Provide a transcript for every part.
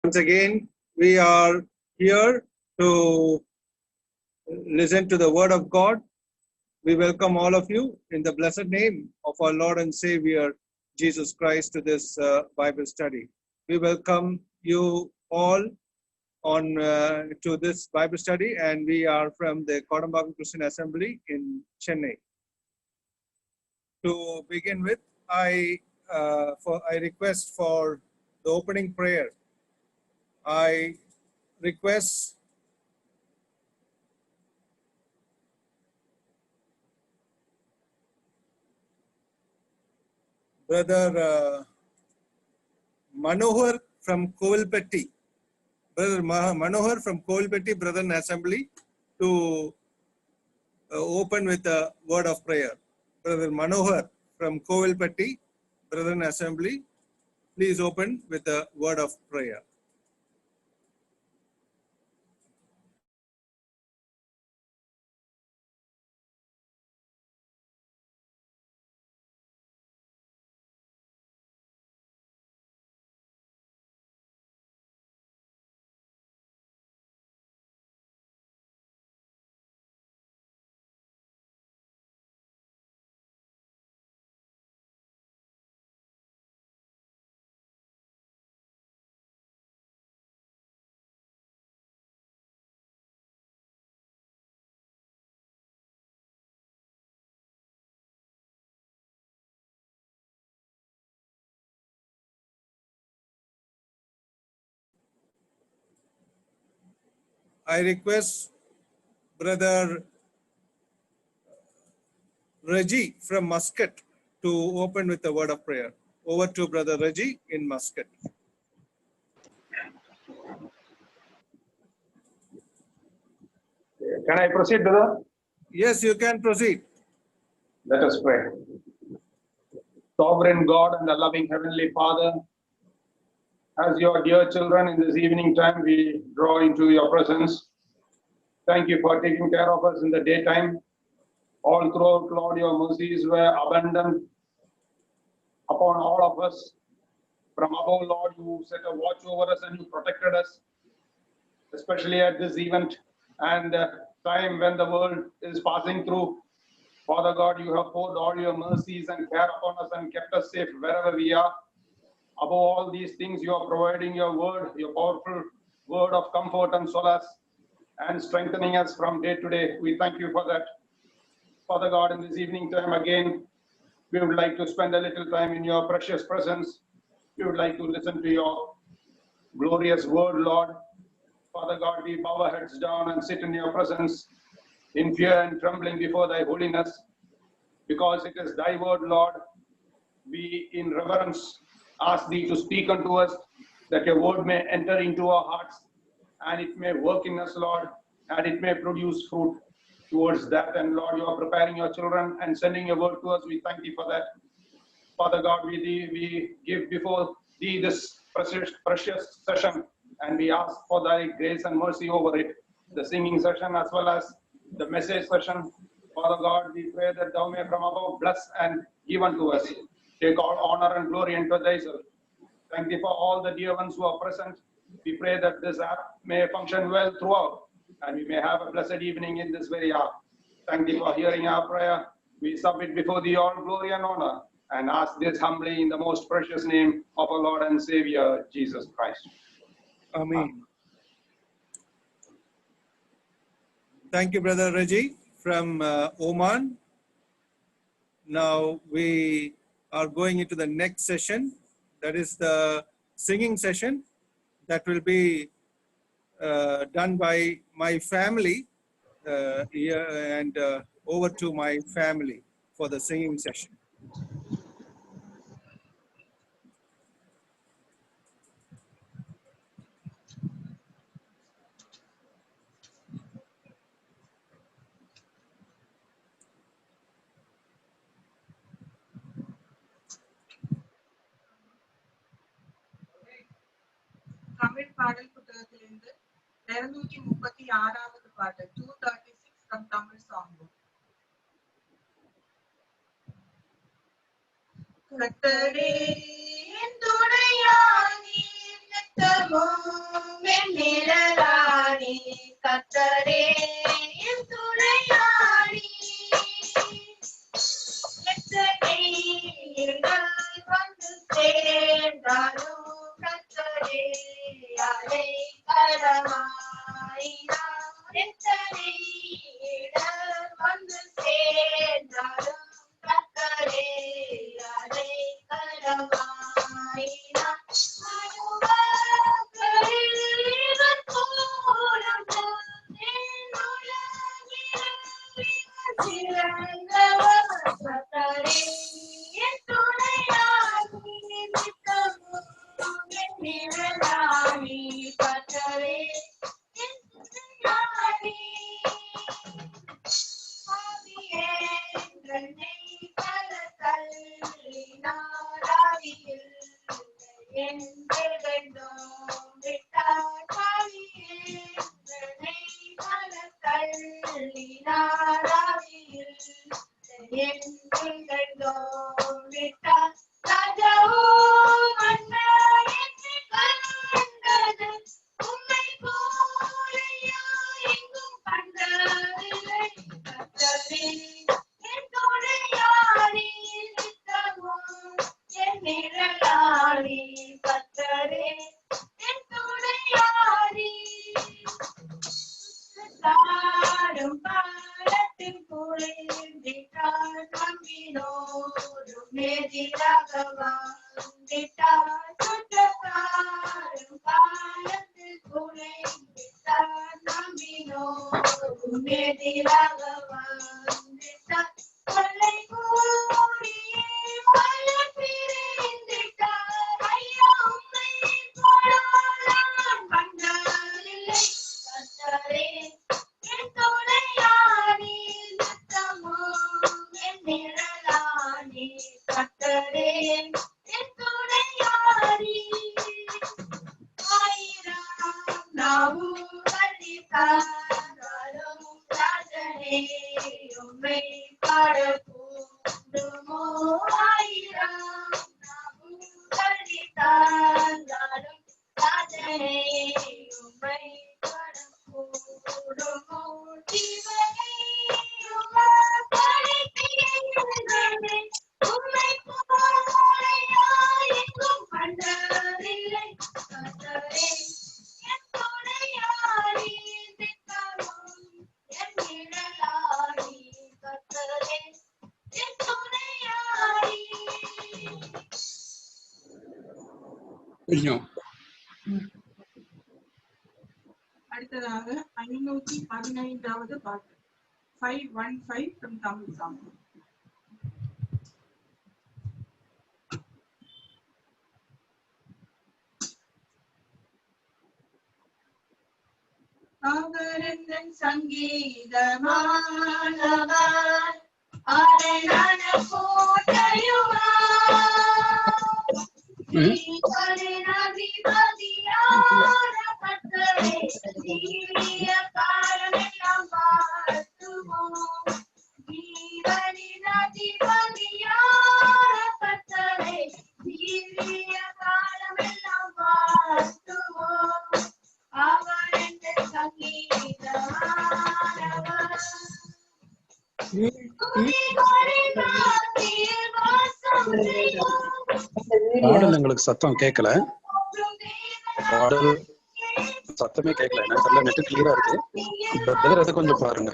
Once again, we are here to listen to the Word of God. We welcome all of you in the blessed name of our Lord and Savior, Jesus Christ, to this Bible study. We welcome you all on to this Bible study, and we are from the Kodambagan Christian Assembly in Chennai. To begin with, I request for the opening prayer. I request Brother Manohar from Kovilpatti, Brother Manohar from Kovilpatti Brethren Assembly, to open with a word of prayer. Brother Manohar from Kovilpatti Brethren Assembly, please open with a word of prayer. I request Brother Reggie from Muscat to open with a word of prayer. Over to Brother Reggie in Muscat. Can I proceed, brother? Yes, you can proceed. Let us pray. Sovereign God and the loving Heavenly Father, as your dear children in this evening time, we draw into your presence. Thank you for taking care of us in the daytime. All throughout, Lord, your mercies were abundant upon all of us. From above, Lord, you set a watch over us and you protected us, especially at this event and time when the world is passing through. Father God, you have poured all your mercies and care upon us and kept us safe wherever we are. Above all these things, you are providing your word, your powerful word of comfort and solace, and strengthening us from day to day. We thank you for that. Father God, in this evening time again, we would like to spend a little time in your precious presence. We would like to listen to your glorious word, Lord. Father God, we bow our heads down and sit in your presence in fear and trembling before thy holiness, because it is thy word, Lord. We in reverence ask thee to speak unto us, that your word may enter into our hearts and it may work in us, Lord, and it may produce fruit towards that. And Lord, you are preparing your children and sending your word to us. We thank you for that. Father God, we give before thee this precious session, and we ask for thy grace and mercy over it, the singing session as well as the message session. Father God, we pray that thou may from above bless and give unto us. Take all honor and glory unto thyself. Thank thee for all the dear ones who are present. We pray that this app may function well throughout, and we may have a blessed evening in this very hour. Thank thee for hearing our prayer. We submit before thee all glory and honor, and ask this humbly in the most precious name of our Lord and Savior, Jesus Christ. Amen. Thank you, Brother Reggie from Oman. Now we are going into the next session. That is the singing session that will be done by my family here, and over to my family for the singing session. Tamil பாடல் புத்தகத்திலிருந்து 236வது பாட்டு 236 from Tamil Songbook. கர்த்தரே என் துணையாய் நீர் நித்தமும் கர்த்தரே என் துணையாளி. எத்தனை இடங்கள் வந்து சேர்ந்தாலும் கர்த்தரே அடைக்கலமாயினார். எத்தனை இடர் வந்து சேர்ந்தாலும் கர்த்தரே அடைக்கலமாயினார். அனுபவங்களில் இவர் கூர்ந்து என் உலகில் இவர் சிறந்தவர். கர்த்தரே என் துணையாளி, நித்தமும் என் நிழலாளி. கர்த்தரே என் துணையாளி. ஆவியேன்றனை பல தள்ளினார், ஆவியில் என்று வெண்டோம் விட்டார். ஆவியேன்றனை பல தள்ளினார், ஆவியில் என்று வெண்டோம் விட்டார். ராஜாவும் மன்னர் என்னை கண்டது, உம்மை போல யார் எங்கும் கண்டதில்லை. கர்த்தரே என் துணையாளி, நித்தமும் என் நிழலாளி. கர்த்தரே என் துணையாளி. தாரும் பாலத்தில் குளிர்ந்திட்டார், நம்பினோரும் எதிராக வந்திட்டார். சுற்றத்தாரும் பாலத்தில் குளிர்ந்திட்டார், நம்பினோரும் எதிராக வந்திட்டார். கொள்ளை கூடியே பல பிரிந்திட்டார், ஐயா உம்மை போல நான் கண்டதில்லை. கர்த்தரே என் துணையாளி, நித்தமும் என் நிழலாளி. கர்த்தரே என் துணையாளி. ஆயிரம் நாவுகள் தாராலும் ராஜனே உம்மை பாடக்கூடுமோ. ஆயிரம் நாவுகள் தாராலும் ராஜனே உம்மை பாடக்கூடுமோ. ஜீவனை உமக்களித்தேனே, உம்மை போல யார் எங்கும் கண்டதில்லை. கர்த்தரே என் துணையாளி, நித்தமும் என் நிழலாளி. கர்த்தரே என் துணையாளி. அடுத்ததாக 515வது பாட்டு 515 from Tamil song. அவரந்தன் சங்கீதமானவர், அரணான கோட்டையுமார். ஸ்ரீகளின் அதிபதியான கர்த்தரை தீய காலமெல்லாம் வாழ்த்துவோம். ஜீவனின் அதிபதியான கர்த்தரை தீய காலமெல்லாம் வாழ்த்துவோம். அவர் என்ற சங்கீதமானவர். பாடல் எங்களுக்கு சத்தம் கேட்கல. பாடல் சத்தமே கேட்கல. என்ன தெரியல, நெட்டு கிளியரா இருக்கு. அதை கொஞ்சம் பாருங்க.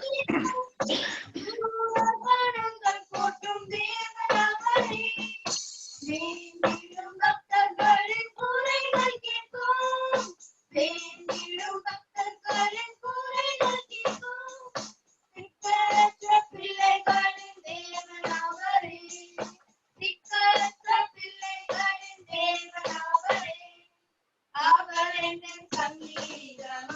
சங்கீதமானவர்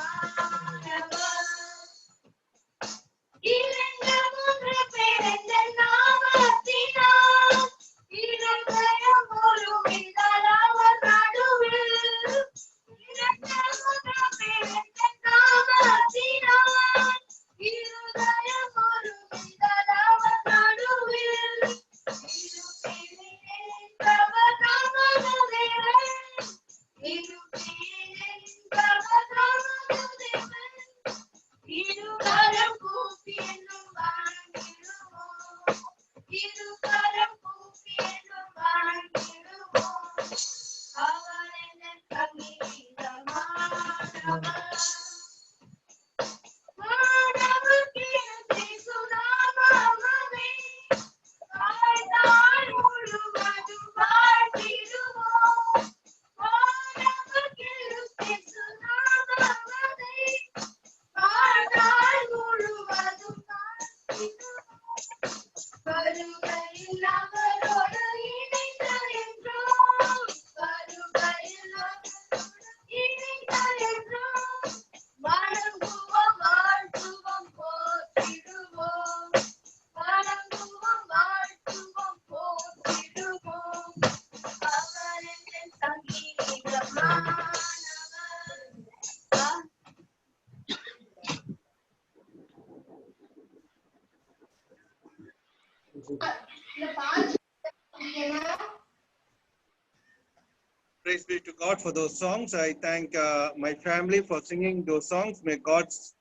Praise be to God for those songs. I thank my family for singing those songs. May God's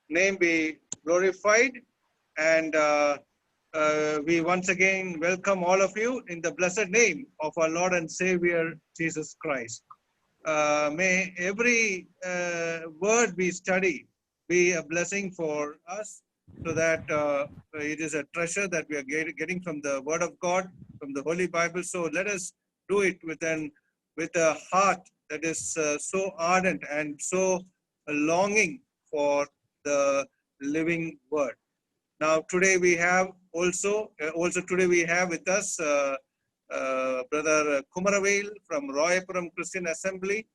name be glorified. And we once again welcome all of you in the blessed name of our Lord and Savior, Jesus Christ. May every word we study be a blessing for us, so that it is a treasure that we are getting from the Word of God, from the Holy Bible. So let us do it with a heart that is so ardent and so longing for the living Word. Now today we have also today we have with us Brother Kumaravel from Royapuram Christian Assembly,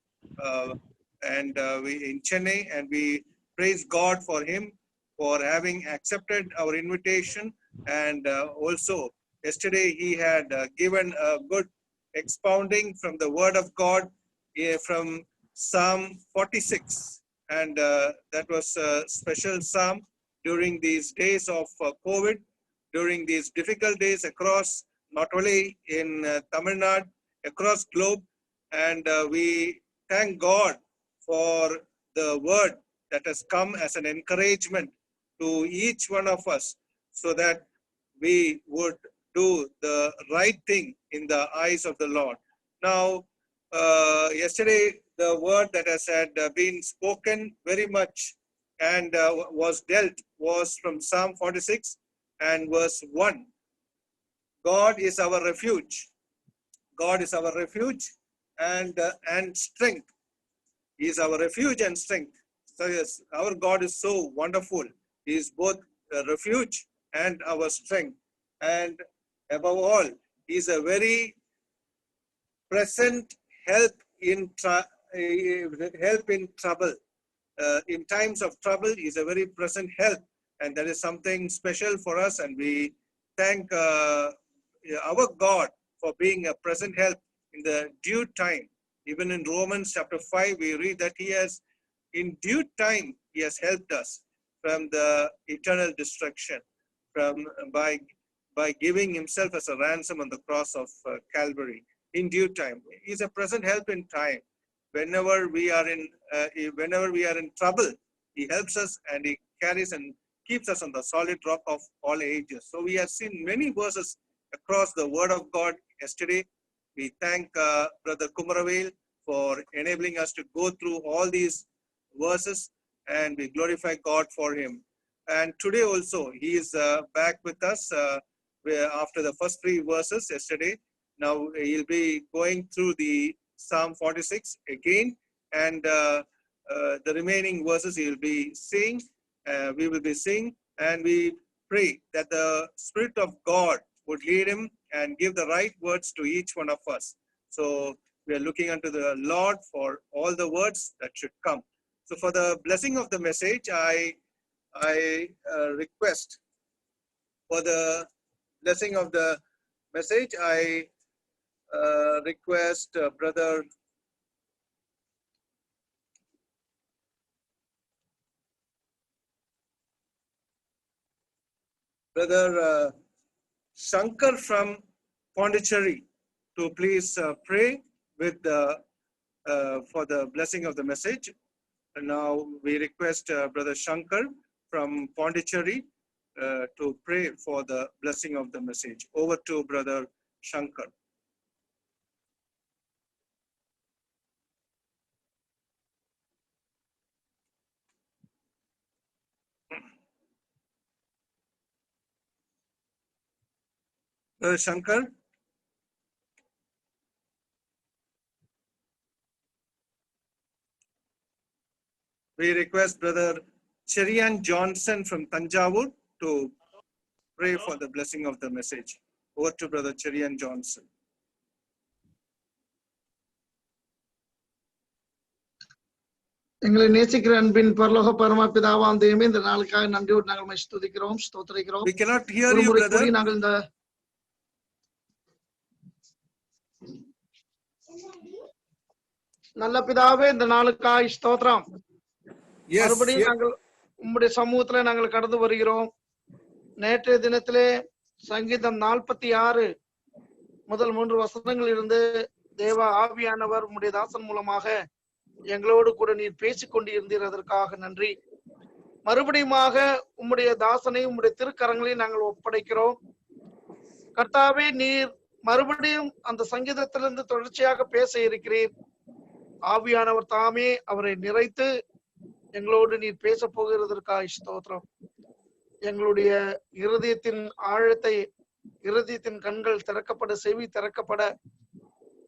and we in Chennai, and we praise God for him for having accepted our invitation. And also yesterday he had given a good expounding from the Word of God from Psalm 46, and that was a special psalm during these days of COVID, during these difficult days across, not only in Tamil Nadu, across globe. And we thank God for the word that has come as an encouragement to each one of us, so that we would do the right thing in the eyes of the Lord. Now, yesterday, the word that has had been spoken very much and was dealt was from Psalm 46 and verse 1. God is our refuge. God is our refuge and strength. He is our refuge and strength. So yes, our God is so wonderful. He is both a refuge and our strength. And above all, He is a very present help in trouble. In times of trouble, He is a very present help, and that is something special for us. And we thank our God for being a present help in the due time. Even in Romans chapter 5, we read that He has, in due time, He has helped us from the eternal destruction, by giving Himself as a ransom on the cross of Calvary. In due time, He is a present help in time. Whenever we are in trouble, He helps us, and He carries and keeps us on the solid rock of all ages. So we have seen many verses across the Word of God yesterday. We thank Brother Kumaravel for enabling us to go through all these verses, and we glorify God for him. And today also he is back with us after the first 3 verses yesterday. Now he'll be going through the Psalm 46 again, and the remaining verses he will be saying. We will be seeing, and we pray that the Spirit of God would lead him and give the right words to each one of us. So we are looking unto the Lord for all the words that should come. So for the blessing of the message, I request for the blessing of the message, I request Brother Shankar from Pondicherry to please pray with for the blessing of the message. And now we request Brother Shankar from Pondicherry to pray for the blessing of the message. Over to Brother Shankar. Brother Shankar. We request Brother Cherian Johnson from Tanjavur to pray for the blessing of the message. Over to Brother Cherian Johnson. எங்களை நேசிக்கிற அன்பின் பரலோக பரமபிதாவாம் தேவமே இந்த நாளுக்காக நன்றியோடு நாங்கள் ஸ்துதிக்கிறோம் ஸ்தோத்திரிக்கிறோம். We cannot hear you, brother. நாங்கள் இந்த நல்ல பிதாவே இந்த நாளுக்காக ஸ்தோத்திரம். மறுபடியும் நாங்கள் உம்முடைய சமூகத்துல நாங்கள் கடந்து வருகிறோம். நேற்றைய தினத்திலே சங்கீதம் 46 முதல் 3 வசனங்கள் இருந்து தேவ ஆவியானவர் உம்முடைய தாசன் மூலமாக எங்களோடு கூட நீர் பேசிக்கொண்டு இருந்தீர், அதற்காக நன்றி. மறுபடியுமாக உம்முடைய தாசனை உம்முடைய திருக்கரங்களை நாங்கள் ஒப்படைக்கிறோம். கர்த்தாவே, நீர் மறுபடியும் அந்த சங்கீதத்திலிருந்து தொடர்ச்சியாக பேச இருக்கிறீர். ஆவியானவர் தாமே அவரை நிறைத்து எங்களோடு நீர் பேச போகிறதற்காக ஸ்தோத்திரம். எங்களுடைய இருதயத்தின் ஆழத்தை, இருதயத்தின் கண்கள் திறக்கப்பட, செவி திறக்கப்பட,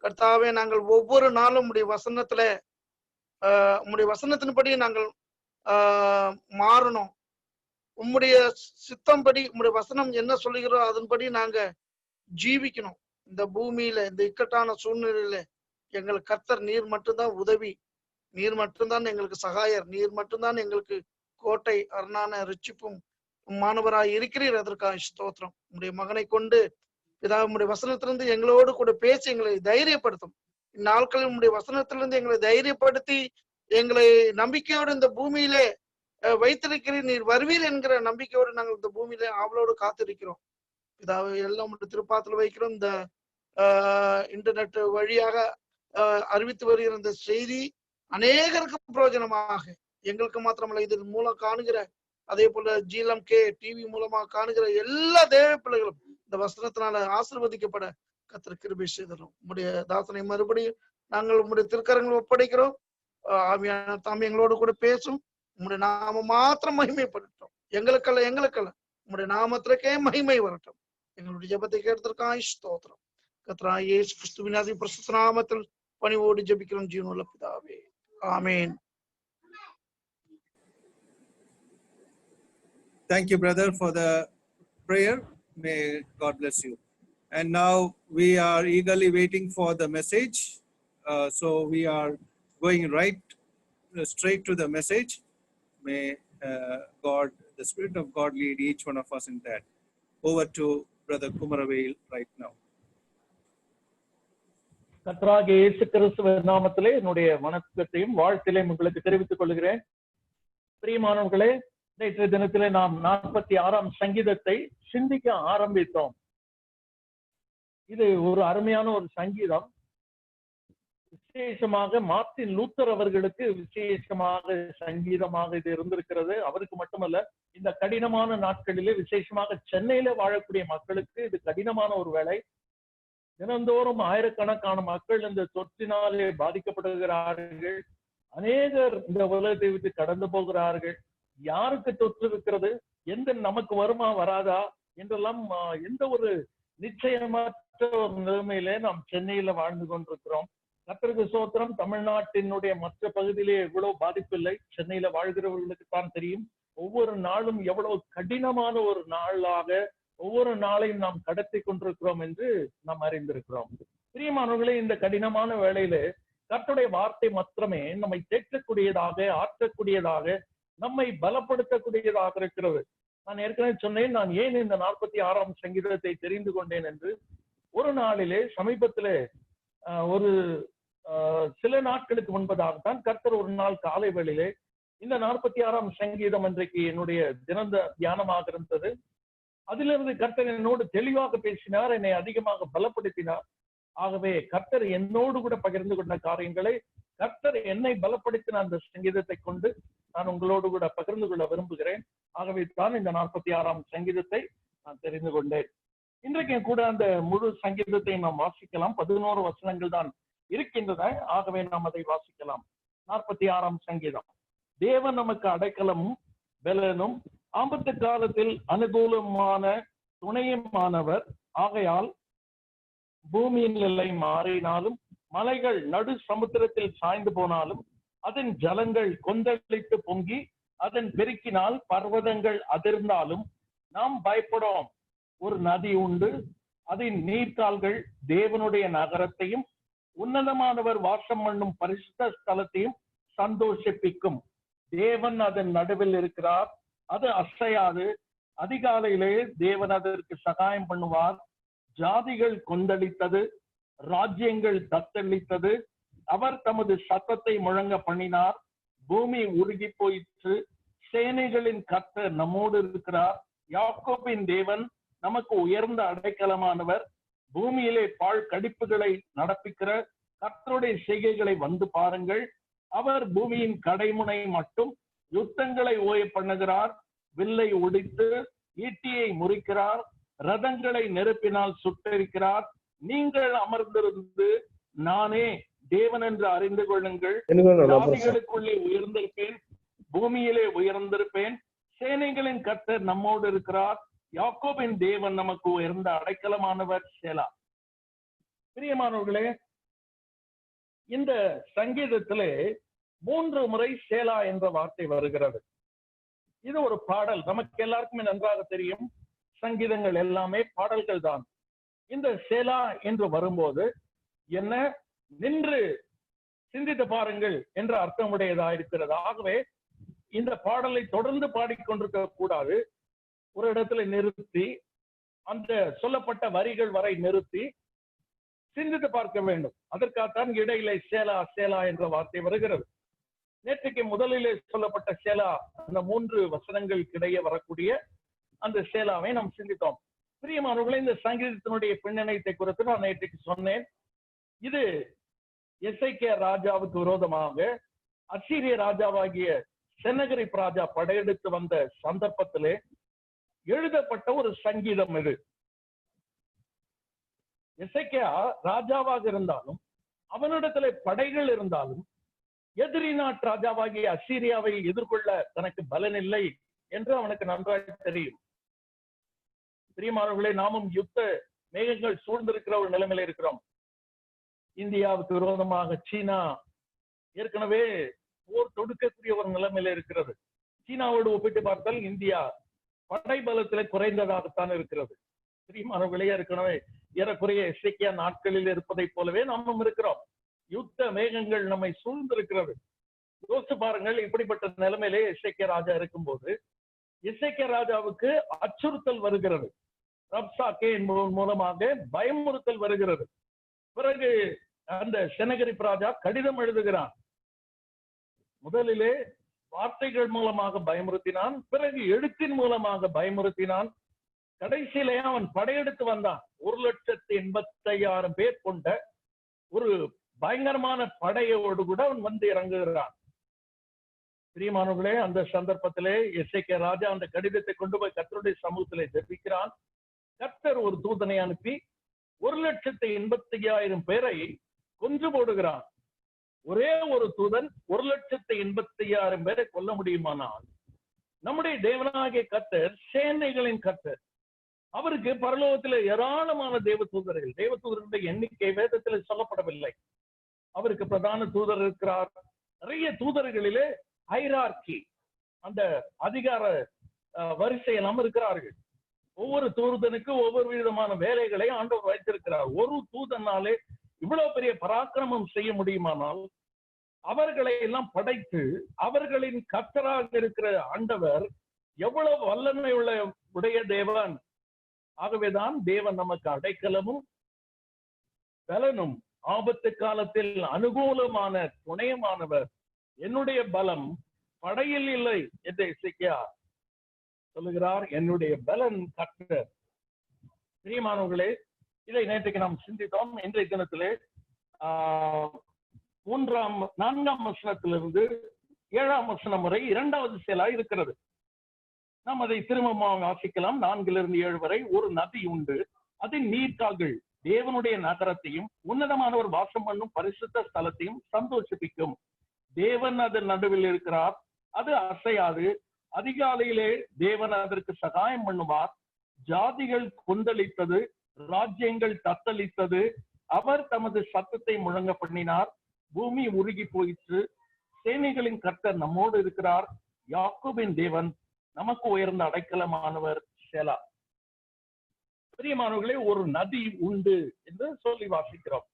கர்த்தாவே நாங்கள் ஒவ்வொரு நாளும் உம்முடைய வசனத்துல உம்முடைய வசனத்தின்படி நாங்கள் மாறணும். உம்முடைய சித்தம்படி, உம்முடைய வசனம் என்ன சொல்லுகிறோ அதன்படி நாங்க ஜீவிக்கணும். இந்த பூமியில, இந்த இக்கட்டான சூழ்நிலையில எங்களுக்கு கர்த்தர் நீர் மட்டும்தான் உதவி, நீர் மட்டும்தான் எங்களுக்கு சகாயர், நீர் மட்டும்தான் எங்களுக்கு கோட்டை, அரணான ரட்சிப்பும் மாணவராய் இருக்கிறீர். அதற்காக ஸ்தோத்திரம். உம்முடைய மகனை கொண்டு பிதாவே உம்முடைய வசனத்திலிருந்து எங்களோடு கூட பேசி எங்களை தைரியப்படுத்தும். இந்நாட்களில் உம்முடைய வசனத்திலிருந்து எங்களை தைரியப்படுத்தி எங்களை நம்பிக்கையோடு இந்த பூமியிலே வைத்திருக்கிறீர், நீர் வருவீர் என்கிற நம்பிக்கையோடு நாங்கள் இந்த பூமியில ஆவலோடு காத்திருக்கிறோம். பிதாவே, எல்லாம் திருப்பாத்துல வைக்கிறோம். இந்த இன்டர்நெட் வழியாக அறிவித்து வருகிற இந்த செய்தி அநேகருக்கு பிரயோஜனமாக, எங்களுக்கு மாத்திரமல்ல, இதன் மூலம் காணுகிற, அதே போல GLMK டிவி மூலமாக காணுகிற எல்லா தேவ பிள்ளைகளும் இந்த வசனத்தினால ஆசீர்வதிக்கப்பட கர்த்தர் கிருபை செய்தரும். உம்முடைய தாசனை மறுபடியும் நாங்கள் உம்முடைய திருக்கரங்களை ஒப்படைக்கிறோம். ஆவியான தாம் எங்களோடு கூட பேசும். உம்முடைய நாம மாத்திரம் மகிமைப்படட்டும். எங்களுக்கல்ல உம்முடைய நாமத்திற்கே மகிமை வரட்டும். எங்களுடைய ஜெபத்தை கேட்டதற்காக ஸ்தோத்திரம். கர்த்தராகிய இயேசு கிறிஸ்துவின் அதி பரிசுத்த நாமத்தில் பணிவோடு ஜெபிக்கிறோம் ஜீவனுள்ள பிதாவே, ஆமென். Thank you, brother, for the prayer. May God bless you. And now we are eagerly waiting for the message. So we are going straight to the message. May God, the Spirit of God, lead each one of us in that. Over to Brother Kumaravel right now. கர்த்தராகிய இயேசு கிறிஸ்துவின் நாமத்திலே என்னுடைய வணக்கத்தையும் வாழ்த்திலையும் உங்களுக்கு தெரிவித்துக் கொள்கிறேன். பிரியமானவர்களே, நேற்றைய தினத்திலே நாம் 46ஆம் சங்கீதத்தை சிந்திக்க ஆரம்பித்தோம். இது ஒரு அருமையான ஒரு சங்கீதம். விசேஷமாக மார்ட்டின் லூத்தர் அவர்களுக்கு விசேஷமாக சங்கீதமாக இது இருந்திருக்கிறது. அவருக்கு மட்டுமல்ல, இந்த கடினமான நாட்களிலே, விசேஷமாக சென்னையில வாழக்கூடிய மக்களுக்கு இது கடினமான ஒரு வேலை. தினந்தோறும் ஆயிரக்கணக்கான மக்கள் இந்த தொற்றினாலே பாதிக்கப்படுகிறார்கள். அநேகர் இந்த உலகத்தை விட்டு கடந்து போகிறார்கள். யாருக்கு தொற்று இருக்கிறது, எந்த நமக்கு வருமா வராதா என்றெல்லாம் எந்த ஒரு நிச்சயமற்ற ஒரு நிலைமையிலே நாம் சென்னையில வாழ்ந்து கொண்டிருக்கிறோம். கர்த்தருக்கு ஸ்தோத்திரம். தமிழ்நாட்டினுடைய மற்ற பகுதியிலே எவ்வளவு பாதிப்பு இல்லை, சென்னையில வாழ்கிறவர்களுக்கு தான் தெரியும். ஒவ்வொரு நாளும் எவ்வளவு கடினமான ஒரு நாளாக ஒவ்வொரு நாளையும் நாம் கடத்தி கொண்டிருக்கிறோம் என்று நாம் அறிந்திருக்கிறோம். பிரியமானவர்களே, இந்த கடினமான வேளையிலே கர்த்தருடைய வார்த்தை மாத்திரமே நம்மை தேற்றக்கூடியதாக, ஆற்றக்கூடியதாக, நம்மை பலப்படுத்தக்கூடியதாக இருக்கிறது. நான் ஏற்கனவே சொன்னேன், நான் ஏன் இந்த 46ஆம் சங்கீதத்தை தெரிந்து கொண்டேன் என்று. ஒரு நாளிலே, சமீபத்திலே, ஒரு சில நாட்களுக்கு முன்பதாகத்தான் கர்த்தர் ஒரு நாள் காலை வேளையிலே இந்த 46ஆம் சங்கீதம் இன்றைக்கு என்னுடைய தியானமாக இருந்தது. அதிலிருந்து கர்த்தர் என்னோடு தெளிவாக பேசினார், என்னை அதிகமாக பலப்படுத்தினார். ஆகவே கர்த்தர் என்னோடு கூட பகிர்ந்து கொண்ட காரியங்களை, கர்த்தர் என்னை பலப்படுத்தின அந்த சங்கீதத்தை கொண்டு நான் உங்களோடு கூட பகிர்ந்து கொள்ள விரும்புகிறேன். ஆகவே தான் இந்த 46ஆம் சங்கீதத்தை நான் தெரிந்து கொண்டேன். இன்றைக்கு கூட அந்த முழு சங்கீதத்தை நாம் வாசிக்கலாம். 11 வசனங்கள் தான் இருக்கின்றன. ஆகவே நாம் அதை வாசிக்கலாம். 46ஆம் சங்கீதம். தேவன் நமக்கு அடைக்கலமும் பலனும் ஆபத்து காலத்தில் அனுகூலமான துணையுமானவர். ஆகையால் பூமியின் நிலை மாறினாலும், மலைகள் நடு சமுத்திரத்தில் சாய்ந்து போனாலும், அதன் ஜலங்கள் கொந்தளித்து பொங்கி அதன் பெருக்கினால் பர்வதங்கள் அதிர்ந்தாலும் நாம் பயப்படோம். ஒரு நதி உண்டு, அதன் நீர்த்தாள்கள் தேவனுடைய நகரத்தையும் உன்னதமானவர் வாசம் பண்ணும் பரிசுத்த ஸ்தலத்தையும் சந்தோஷிப்பிக்கும். தேவன் அதன் நடுவில் இருக்கிறார், அது அசையாது. அதிகாலையிலே தேவன் அதற்கு சகாயம் பண்ணுவார். ஜாதிகள் கொந்தளித்தது, ராஜ்யங்கள் தத்தளித்தது. அவர் தமது சத்தத்தை முழங்க பண்ணினார். பூமி உருகி போயிற்று. சேனைகளின் கர்த்தர் நம்மோடு இருக்கிறார். யாக்கோபின் தேவன் நமக்கு உயர்ந்த அடைக்கலமானவர். பூமியிலே பாழ் கடிப்புகளை நடப்பிக்கிற கர்த்தருடைய செய்கைகளை வந்து பாருங்கள். அவர் பூமியின் கடைமுனை மட்டும் யுத்தங்களை ஓய பண்ணுகிறார். வில்லை ஒடித்து ஈட்டியை முறிக்கிறார். ரதங்களை நெருப்பினால் சுட்டரிக்கிறார். நீங்கள் அமர்ந்திருந்து நானே தேவன் என்று அறிந்து கொள்ளுங்கள். ஜாதிகளுக்குள்ளே உயர்ந்திருப்பேன், பூமியிலே உயர்ந்திருப்பேன். சேனைகளின் கர்த்தர் நம்மோடு இருக்கிறார். யாக்கோபின் தேவன் நமக்கு உயர்ந்த அடைக்கலமானவர். சேலா. பிரியமானவர்களே, இந்த சங்கீதத்திலே 3 முறை சேலா என்ற வார்த்தை வருகிறது. இது ஒரு பாடல். நமக்கு எல்லாருக்குமே நன்றாக தெரியும், சங்கீதங்கள் எல்லாமே பாடல்கள் தான். இந்த சேலா என்று வரும்போது என்ன, நின்று சிந்தித்து பாருங்கள் என்ற அர்த்தமுடையதா இருக்கிறது. ஆகவே இந்த பாடலை தொடர்ந்து பாடிக்கொண்டிருக்க கூடாது. ஒரு இடத்துல நிறுத்தி அந்த சொல்லப்பட்ட வரிகள் வரை நிறுத்தி சிந்தித்து பார்க்க வேண்டும். அதற்காகத்தான் இடையிலே சேலா சேலா என்ற வார்த்தை வருகிறது. நேற்றைக்கு முதலிலே சொல்லப்பட்ட சேலா, அந்த 3 வசனங்களுக்கிடையே வரக்கூடிய அந்த சேலாவை நாம் சிந்தித்தோம். பிரியமானவர்களே, இந்த சங்கீதத்தினுடைய பின்னணியத்தை குறித்து நான் நேற்றைக்கு சொன்னேன். இது எசேக்கியா ராஜாவுக்கு விரோதமாக அசீரிய ராஜாவாகிய செனகரிப் ராஜா படையெடுத்து வந்த சந்தர்ப்பத்திலே எழுதப்பட்ட ஒரு சங்கீதம் இது. எசேக்கியா ராஜாவாக இருந்தாலும், அவனிடத்திலே படைகள் இருந்தாலும், எதிரி நாட்டு ராஜாவாகிய அசீரியாவை எதிர்கொள்ள தனக்கு பலன் இல்லை என்று அவனுக்கு நன்றாக தெரியும். பிரியமானவர்களே, நாமும் யுத்த மேகங்கள் சூழ்ந்திருக்கிற ஒரு நிலைமையில இருக்கிறோம். இந்தியாவுக்கு விரோதமாக சீனா ஏற்கனவே போர் தொடுக்கக்கூடிய ஒரு நிலைமையில இருக்கிறது. சீனாவோடு ஒப்பிட்டு பார்த்தால் இந்தியா படை பலத்திலே குறைந்ததாகத்தான் இருக்கிறது. பிரியமானவர்களே, ஏற்கனவே ஏறக்குறைய எசேக்கியா நாட்களில் இருப்பதை போலவே நாமும் இருக்கிறோம். யுத்த மேகங்கள் நம்மை சூழ்ந்திருக்கிறது. யோசிச்சு பாருங்கள், இப்படிப்பட்ட நிலைமையிலே எசேக்கியா ராஜா இருக்கும்போது எசேக்கியா ராஜாவுக்கு அச்சுறுத்தல் வருகிறது. ரப்சாக்கே என்பவன் மூலமாக பயமுறுத்தல் வருகிறது. பிறகு அந்த செனகரிப் ராஜா கடிதம் எழுதுகிறான். முதலிலே வார்த்தைகள் மூலமாக பயமுறுத்தினான், பிறகு எழுத்தின் மூலமாக பயமுறுத்தினான். கடைசியிலே அவன் படையெடுத்து வந்தான். 1,85,000 பேர் கொண்ட ஒரு பயங்கரமான படையோடு கூட அவன் வந்து இறங்குகிறான். பிரியமானவர்களே, அந்த சந்தர்ப்பத்திலே எசேக்கியா ராஜா அந்த கடிதத்தை கொண்டு போய் கர்த்தருடைய சமூகத்திலே ஜெபிக்கிறான். கர்த்தர் ஒரு தூதனை அனுப்பி 1,85,000 பேரை கொன்று போடுகிறான். ஒரே ஒரு தூதன் 1,85,000 பேரை கொல்ல முடியுமானால், நம்முடைய தேவனாகிய கர்த்தர் சேனைகளின் கர்த்தர். அவருக்கு பரலோகத்தில் ஏராளமான தேவதூதர்களுடைய எண்ணிக்கை வேதத்தில் சொல்லப்படவில்லை. அவருக்கு பிரதான தூதர் இருக்கிறார். நிறைய தூதர்களிலே ஹைரார்கி, அந்த அதிகார வரிசையெல்லாம் இருக்கிறார்கள். ஒவ்வொரு தூதனுக்கு ஒவ்வொரு விதமான வேலைகளை ஆண்டவர் வைத்திருக்கிறார். ஒரு தூதனாலே இவ்வளவு பெரிய பராக்கிரமம் செய்ய முடியுமானால், அவர்களை எல்லாம் படைத்து அவர்களின் கர்த்தராக இருக்கிற ஆண்டவர் எவ்வளவு வல்லமை உடைய தேவன். ஆகவேதான் தேவன் நமக்கு அடைக்கலமும் பலனும், ஆபத்து காலத்தில் அனுகூலமான துணையமானவர். என்னுடைய பலம் படையில் இல்லை என்று எசேக்கியா சொல்லுகிறார். என்னுடைய பலன் கர்த்தர். பிரியமானவர்களே, இதை நேற்றைக்கு நாம் சிந்தித்தோம். இன்றைய தினத்திலே 4ஆம் வசனத்திலிருந்து 7ஆம் வசனம் வரை 2வது சேலா இருக்கிறது. நாம் அதை திரும்பமாக வாசிக்கலாம். 4லிருந்து 7 வரை. ஒரு நதி உண்டு, அதன் நீர்க்கால்கள் தேவனுடைய நகரத்தையும் உன்னதமானவர் வாசம் பண்ணும் பரிசுத்த ஸ்தலத்தையும் சந்தோஷிப்பிக்கும். தேவன் அதன் நடுவில் இருக்கிறார், அது அசையாது. அதிகாலையிலே தேவன் அதற்கு சகாயம் பண்ணுவார். ஜாதிகள் கொந்தளித்தது, ராஜ்யங்கள் தத்தளித்தது. அவர் தமது சத்தத்தை முழங்க பண்ணினார். பூமி உருகி போயிற்று. சேனைகளின் கர்த்தர் நம்மோடு இருக்கிறார். யாக்கோபின் தேவன் நமக்கு உயர்ந்த அடைக்கலமானவர். சேலா. பிரியமானவர்களே, ஒரு நதி உண்டு என்று சொல்லி வாசிக்கிறோம்.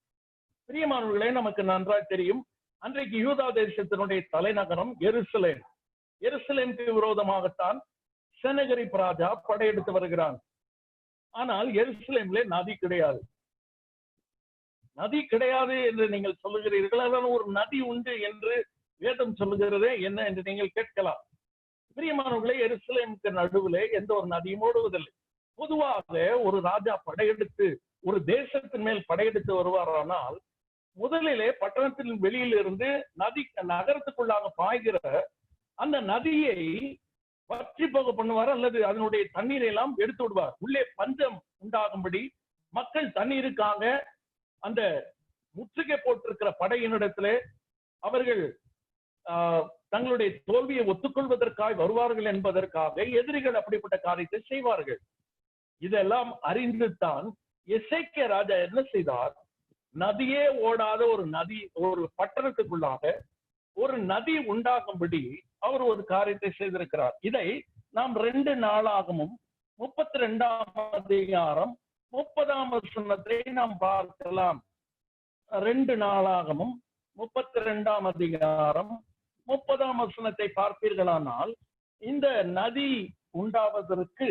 பிரியமானவர்களே, நமக்கு நன்றாக தெரியும், அன்றைக்கு யூதா தேசத்தினுடைய தலைநகரம் எருசலேம். எருசலேமுக்கு விரோதமாகத்தான் செனகரிப் ராஜா படையெடுத்து வருகிறான். ஆனால் எருசலேம்ல நதி கிடையாது. நதி கிடையாது என்று நீங்கள் சொல்லுகிறீர்கள். அதான் ஒரு நதி உண்டு என்று வேதம் சொல்லுகிறதே என்ன என்று நீங்கள் கேட்கலாம். பிரியமானவர்களே, எருசலேமுக்கு நடுவிலே எந்த ஒரு நதியும் ஓடுவதில்லை. பொதுவாக ஒரு ராஜா படையெடுத்து ஒரு தேசத்தின் மேல் படையெடுத்து வருவாரானால் முதலிலே பட்டணத்தின் வெளியில் இருந்து நகரத்துக்குள்ளாக பாய்கிற அந்த நதியை வற்றி போக பண்ணுவார், அல்லது அதனுடைய தண்ணீரை எல்லாம் எடுத்து விடுவார். உள்ளே பஞ்சம் உண்டாகும்படி மக்கள் தண்ணீருக்காக அந்த முற்றுகை போட்டிருக்கிற படையினிடத்திலே அவர்கள் தங்களுடைய தோல்வியை ஒத்துக்கொள்வதற்காக வருவார்கள் என்பதற்காக எதிரிகள் அப்படிப்பட்ட காரியத்தை செய்வார்கள். இதெல்லாம் அறிந்துதான் எசேக்கியா ராஜா என்ன செய்தார்? நதியே ஓடாத ஒரு பட்டணத்துக்குள்ளாக ஒரு நதி உண்டாகும்படி அவர் ஒரு காரியத்தை செய்திருக்கிறார். இதை நாம் 2 நாளாகமும் 32ஆம் அதிகாரம் 30ஆம் வசனத்தை நாம் பார்க்கலாம். 2 நாளாகமும் 32ஆம் அதிகாரம் 30ஆம் வசனத்தை பார்ப்பீர்களானால் இந்த நதி உண்டாவதற்கு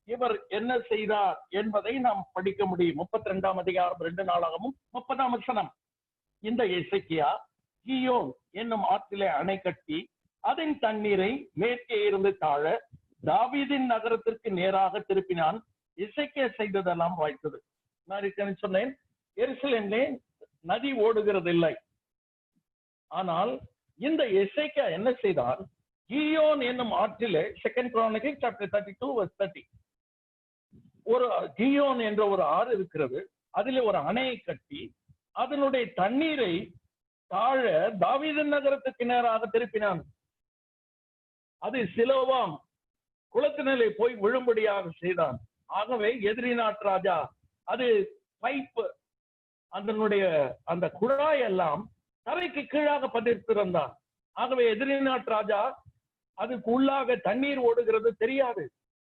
இவர் என்ன செய்தார் என்பதை நாம் படிக்க முடியும். 32ஆம் அதிகாரம் 2 நாளாகமும் 30ஆம் வசனம். இந்த எசேக்கியா கீயோன் என்னும் ஆற்றிலே அணை கட்டி அதன் தண்ணீரை மேற்கே இருந்து தாழ தாவீதின் நகரத்திற்கு நேராக திருப்பினான். எசேக்கியா செய்ததெல்லாம் வாய்த்தது. நான் சொன்னேன், எருசலேமிலே நதி ஓடுகிறது இல்லை. ஆனால் இந்த எசேக்கியா என்ன செய்தார்? கீயோன் என்னும் ஆற்றிலே 2 Chronicles chapter 32:30 ஒரு கீயோன் என்ற ஒரு ஆறு இருக்கிறது. அதிலே ஒரு அணையை கட்டி அதனுடைய தண்ணீரை தாழ தாவீதின் நகரத்துக்கு நேராக திருப்பினான். அது சிலோவாம் குளத்தினிலே போய் விழும்படியாக செய்தான். ஆகவே எதிரி நாட்டு ராஜா அது பைப்பு அதனுடைய அந்த குழாய் எல்லாம் தரைக்கு கீழாக பதிர்த்திருந்தான். ஆகவே எதிரி நாட்டு ராஜா அதுக்கு உள்ளாக தண்ணீர் ஓடுகிறது தெரியாது,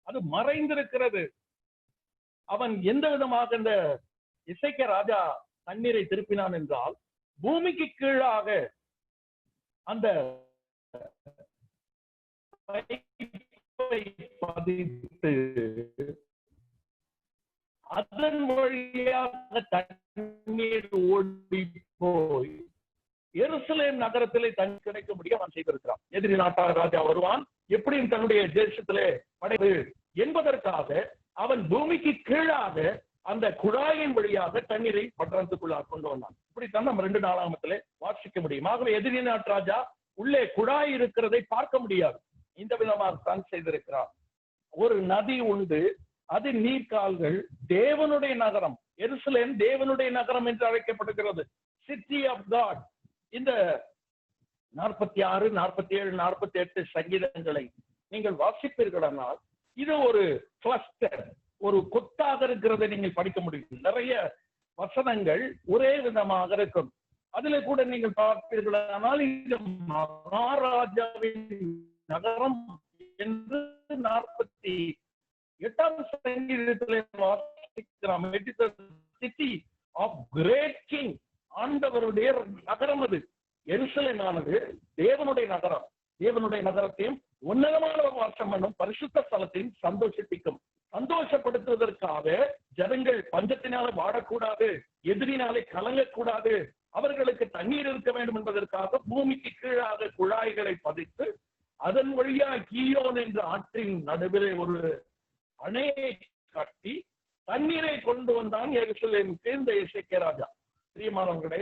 அது மறைந்திருக்கிறது. அவன் எந்த விதமாக இந்த எசேக்கியா ராஜா தண்ணீரை திருப்பினான் என்றால், பூமிக்கு கீழாக அந்த பதித்து அதன் வழியாக தண்ணீர் ஓடி போய் எருசலேம் நகரத்திலே தண்ணி கிடைக்கும்படி அவன் செய்திருக்கிறான். எதிரி நாட்டார் ராஜா வருவான், எப்படியும் தன்னுடைய தேசத்திலே படைப்பு என்பதற்காக அவன் பூமிக்கு கீழாக அந்த குழாயின் வழியாக தண்ணீரை பட்டணத்துக்குள்ளாக கொண்டு வந்தான். இப்படித்தான் நம்ம 2 நாளாகமத்திலே வாசிக்க முடியும். ஆகவே எதிரி நாட்டு ராஜா உள்ளே குழாய் இருக்கிறதை பார்க்க முடியாது. இந்த விதமாகத்தான் செய்திருக்கிறார். ஒரு நதி உண்டு, அது நீர்கால்கள். தேவனுடைய நகரம் எருசலேம் தேவனுடைய நகரம் என்று அழைக்கப்படுகிறது, சிட்டி ஆஃப் காட். இந்த 46, 47, 48 சங்கீதங்களை நீங்கள் வாசிப்பீர்களானால் இது ஒரு கிளஸ்டர், ஒரு கொத்தாக இருக்கிறதை நீங்கள் படிக்க முடியும். நிறைய வசனங்கள் ஒரே விதமாக இருக்கும். அதுல கூட நீங்கள் பார்ப்பீர்களானால் இது மகாராஜாவின் நகரம் என்று 48ஆம் சங்கீதத்திலே வாசிக்கிறோம். சிட்டி ஆஃப் கிரேட் கிங், ஆண்டவருடைய நகரம். அது எருசலேமானது தேவனுடைய நகரம். தேவனுடைய நகரத்தையும் உன்னதமான வாசம் என்னும் பரிசுத்த ஸ்தலத்தையும் சந்தோஷப்படுத்துவதற்காக ஜனங்கள் பஞ்சத்தினால வாடக்கூடாது, எதிரினாலே கலங்கக்கூடாது, அவர்களுக்கு தண்ணீர் இருக்க வேண்டும் என்பதற்காக பூமிக்கு கீழாக குழாய்களை பதித்து அதன் வழியா கீயோன் என்ற ஆற்றின் நடுவிலே ஒரு அணையை கட்டி தண்ணீரை கொண்டு வந்தான் எருசலேமுக்கு இந்த எசேக்கியா ராஜா. பிரியமானவர்களே,